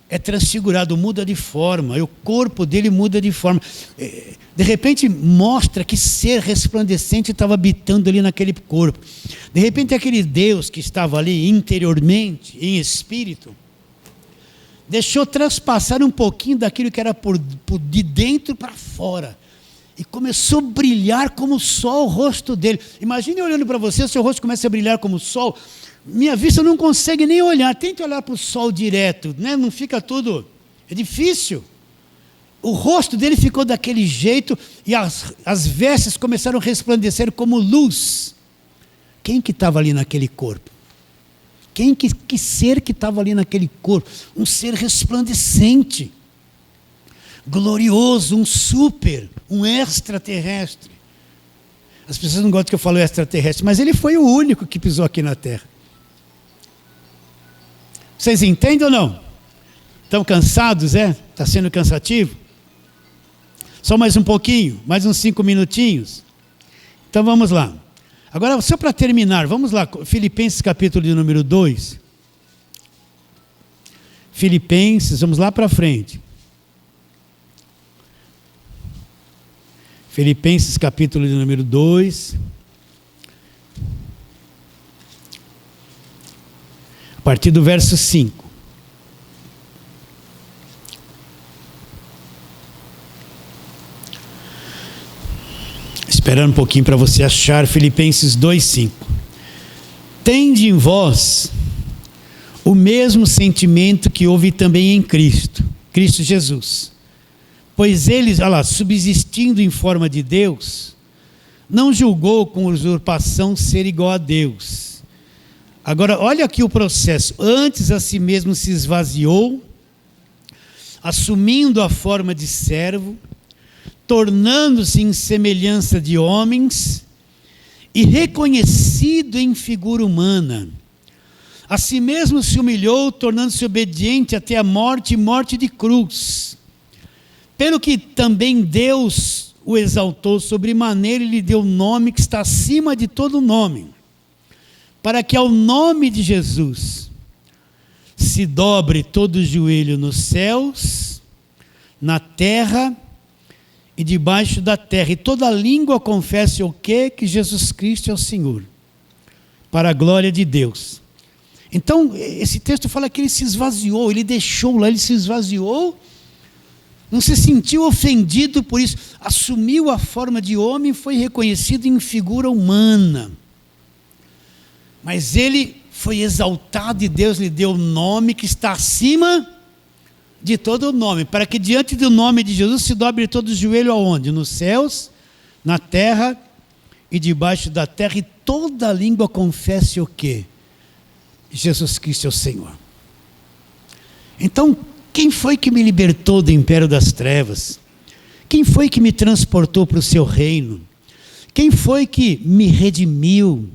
é transfigurado, muda de forma, e o corpo dele muda de forma. De repente mostra que ser resplandecente estava habitando ali naquele corpo. De repente aquele Deus que estava ali interiormente, em espírito, deixou transpassar um pouquinho daquilo que era de dentro para fora. E começou a brilhar como o sol o rosto dele. Imagine olhando para você, o seu rosto começa a brilhar como o sol. Minha vista não consegue nem olhar. Tente olhar para o sol direto, né? Não fica tudo... É difícil. O rosto dele ficou daquele jeito e as vestes começaram a resplandecer como luz. Quem que estava ali naquele corpo? Que ser que estava ali naquele corpo? Um ser resplandecente, glorioso, um super, um extraterrestre. As pessoas não gostam que eu falo extraterrestre, mas ele foi o único que pisou aqui na Terra. Vocês entendem ou não? Estão cansados, é? Está sendo cansativo? Só mais um pouquinho, mais uns 5 minutinhos. Então vamos lá. Agora, só para terminar, vamos lá, Filipenses capítulo de número 2. Filipenses, vamos lá para frente. Filipenses capítulo de número 2. A partir do verso 5. Esperando um pouquinho para você achar Filipenses 2:5. Tende em vós o mesmo sentimento que houve também em Cristo Jesus. Pois ele, olha lá, subsistindo em forma de Deus, não julgou com usurpação ser igual a Deus. Agora, olha aqui o processo. Antes a si mesmo se esvaziou, assumindo a forma de servo, tornando-se em semelhança de homens e reconhecido em figura humana. A si mesmo se humilhou, tornando-se obediente até a morte e morte de cruz. Pelo que também Deus o exaltou sobremaneira e lhe deu o nome que está acima de todo nome, para que ao nome de Jesus se dobre todo o joelho nos céus, na terra e debaixo da terra, e toda língua confesse o quê? Que Jesus Cristo é o Senhor, para a glória de Deus. Então, esse texto fala que ele se esvaziou, ele deixou lá, ele se esvaziou, não se sentiu ofendido por isso, assumiu a forma de homem e foi reconhecido em figura humana. Mas ele foi exaltado e Deus lhe deu o nome que está acima de todo o nome, para que diante do nome de Jesus se dobre todo o joelho aonde? Nos céus, na terra e debaixo da terra, e toda língua confesse o quê? Jesus Cristo é o Senhor. Então, quem foi que me libertou do império das trevas? Quem foi que me transportou para o seu reino? Quem foi que me redimiu?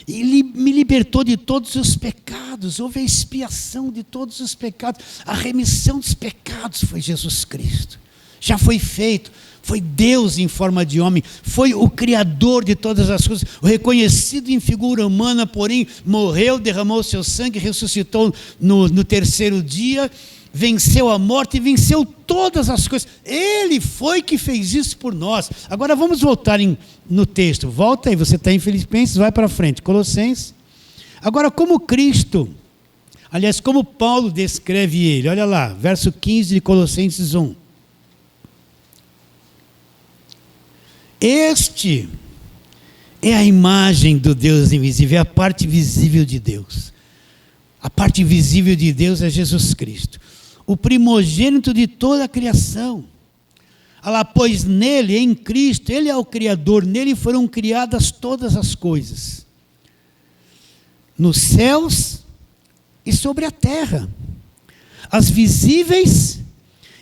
Ele me libertou de todos os pecados. pecados, houve a expiação de todos os pecados, a remissão dos pecados foi Jesus Cristo. Já foi feito, foi Deus em forma de homem, foi o Criador de todas as coisas, o reconhecido em figura humana, porém morreu, derramou o seu sangue, ressuscitou no terceiro dia, venceu a morte e venceu todas as coisas. Ele foi que fez isso por nós. Agora vamos voltar no texto. Volta aí, você está em Filipenses, vai para frente. Colossenses. Agora, como Cristo, aliás, como Paulo descreve ele, olha lá, verso 15 de Colossenses 1. Este é a imagem do Deus invisível, é a parte visível de Deus. A parte visível de Deus é Jesus Cristo, o primogênito de toda a criação. Olha, pois nele, em Cristo, ele é o Criador, nele foram criadas todas as coisas, nos céus e sobre a terra, as visíveis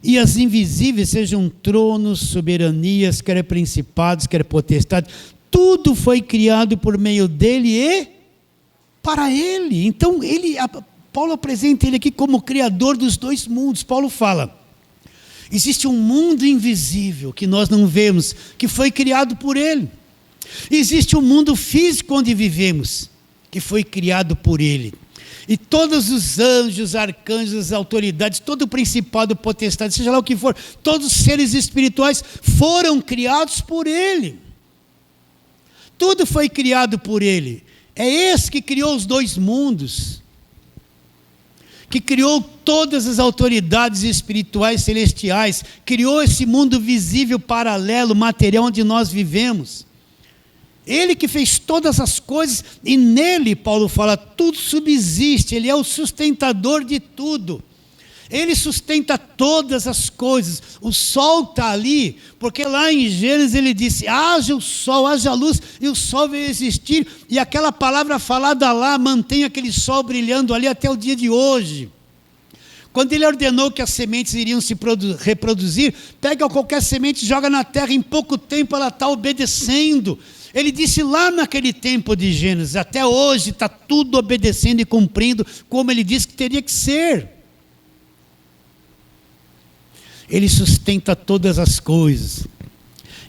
e as invisíveis, sejam tronos, soberanias, quer principados, quer potestades, tudo foi criado por meio dele e para ele. Então, Paulo apresenta ele aqui como criador dos dois mundos. Paulo fala, existe um mundo invisível que nós não vemos, que foi criado por ele. Existe um mundo físico onde vivemos, que foi criado por ele. E todos os anjos, arcanjos, as autoridades, todo o principado, potestade, seja lá o que for, todos os seres espirituais foram criados por ele. Tudo foi criado por ele. É esse que criou os dois mundos, que criou todas as autoridades espirituais celestiais, criou esse mundo visível, paralelo, material onde nós vivemos. Ele que fez todas as coisas, e nele, Paulo fala, tudo subsiste, ele é o sustentador de tudo. Ele sustenta todas as coisas. O sol está ali, porque lá em Gênesis ele disse, haja o sol, haja luz, e o sol veio existir, e aquela palavra falada lá, mantém aquele sol brilhando ali até o dia de hoje. Quando ele ordenou que as sementes iriam se reproduzir, pega qualquer semente, joga na terra, em pouco tempo ela está obedecendo. Ele disse lá naquele tempo de Gênesis, até hoje está tudo obedecendo e cumprindo, como ele disse que teria que ser. Ele sustenta todas as coisas.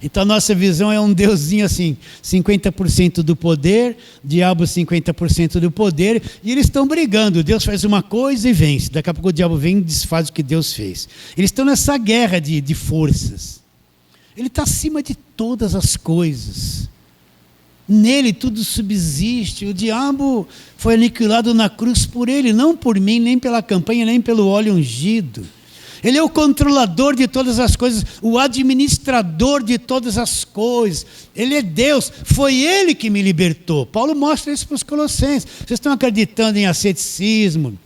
Então a nossa visão é um Deusinho assim, 50% do poder, diabo 50% do poder, e eles estão brigando. Deus faz uma coisa e vence, daqui a pouco o diabo vem e desfaz o que Deus fez. Eles estão nessa guerra de forças. Ele está acima de todas as coisas. Nele tudo subsiste. O diabo foi aniquilado na cruz por ele, não por mim, nem pela campanha, nem pelo óleo ungido. Ele é o controlador de todas as coisas, o administrador de todas as coisas. Ele é Deus, foi ele que me libertou. Paulo mostra isso para os Colossenses. Vocês estão acreditando em asceticismo,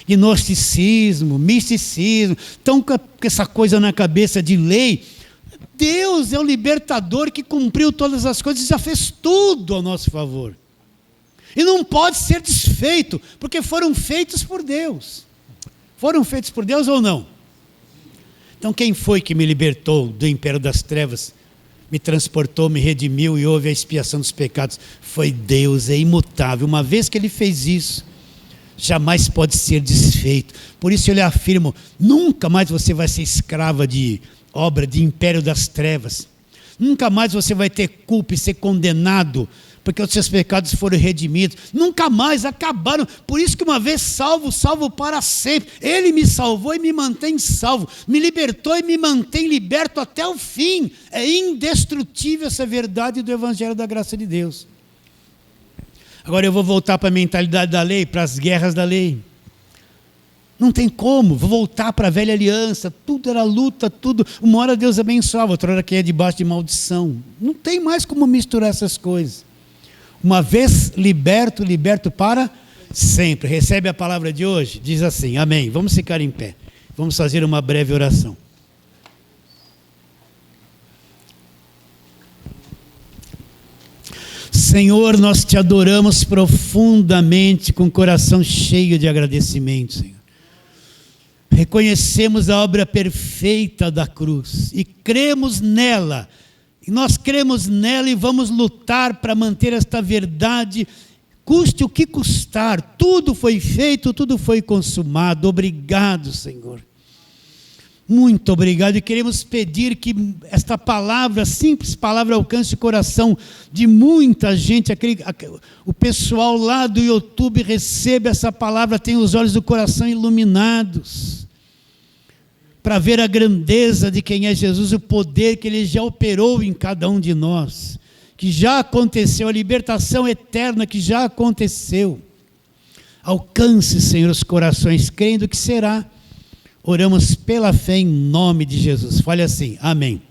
gnosticismo, misticismo, estão com essa coisa na cabeça de lei. Deus é o libertador que cumpriu todas as coisas e já fez tudo ao nosso favor. E não pode ser desfeito, porque foram feitos por Deus. Foram feitos por Deus ou não? Então quem foi que me libertou do império das trevas, me transportou, me redimiu e houve a expiação dos pecados? Foi Deus, é imutável. Uma vez que ele fez isso, jamais pode ser desfeito. Por isso eu lhe afirmo, nunca mais você vai ser escrava de obra de império das trevas. Nunca mais você vai ter culpa e ser condenado, porque os seus pecados foram redimidos. Nunca mais, acabaram. Por isso que uma vez salvo, salvo para sempre. Ele me salvou e me mantém salvo. Me libertou e me mantém liberto até o fim. É indestrutível essa verdade do Evangelho da graça de Deus. Agora eu vou voltar para a mentalidade da lei, para as guerras da lei. Não tem como, vou voltar para a velha aliança, tudo era luta, tudo. Uma hora Deus abençoava, outra hora caía debaixo de maldição. Não tem mais como misturar essas coisas. Uma vez liberto, liberto para sempre. Recebe a palavra de hoje? Diz assim, amém. Vamos ficar em pé. Vamos fazer uma breve oração. Senhor, nós te adoramos profundamente, com o coração cheio de agradecimento, Senhor. Reconhecemos a obra perfeita da cruz e cremos nela. E nós cremos nela e vamos lutar para manter esta verdade custe o que custar, tudo foi feito, tudo foi consumado. Obrigado, Senhor. Muito obrigado, e queremos pedir que esta palavra, simples palavra, alcance o coração de muita gente. O pessoal lá do YouTube receba essa palavra, tenha os olhos do coração iluminados, para ver a grandeza de quem é Jesus, o poder que Ele já operou em cada um de nós, que já aconteceu, a libertação eterna que já aconteceu. Alcance, Senhor, os corações, crendo que será. Oramos pela fé em nome de Jesus. Fale assim, amém.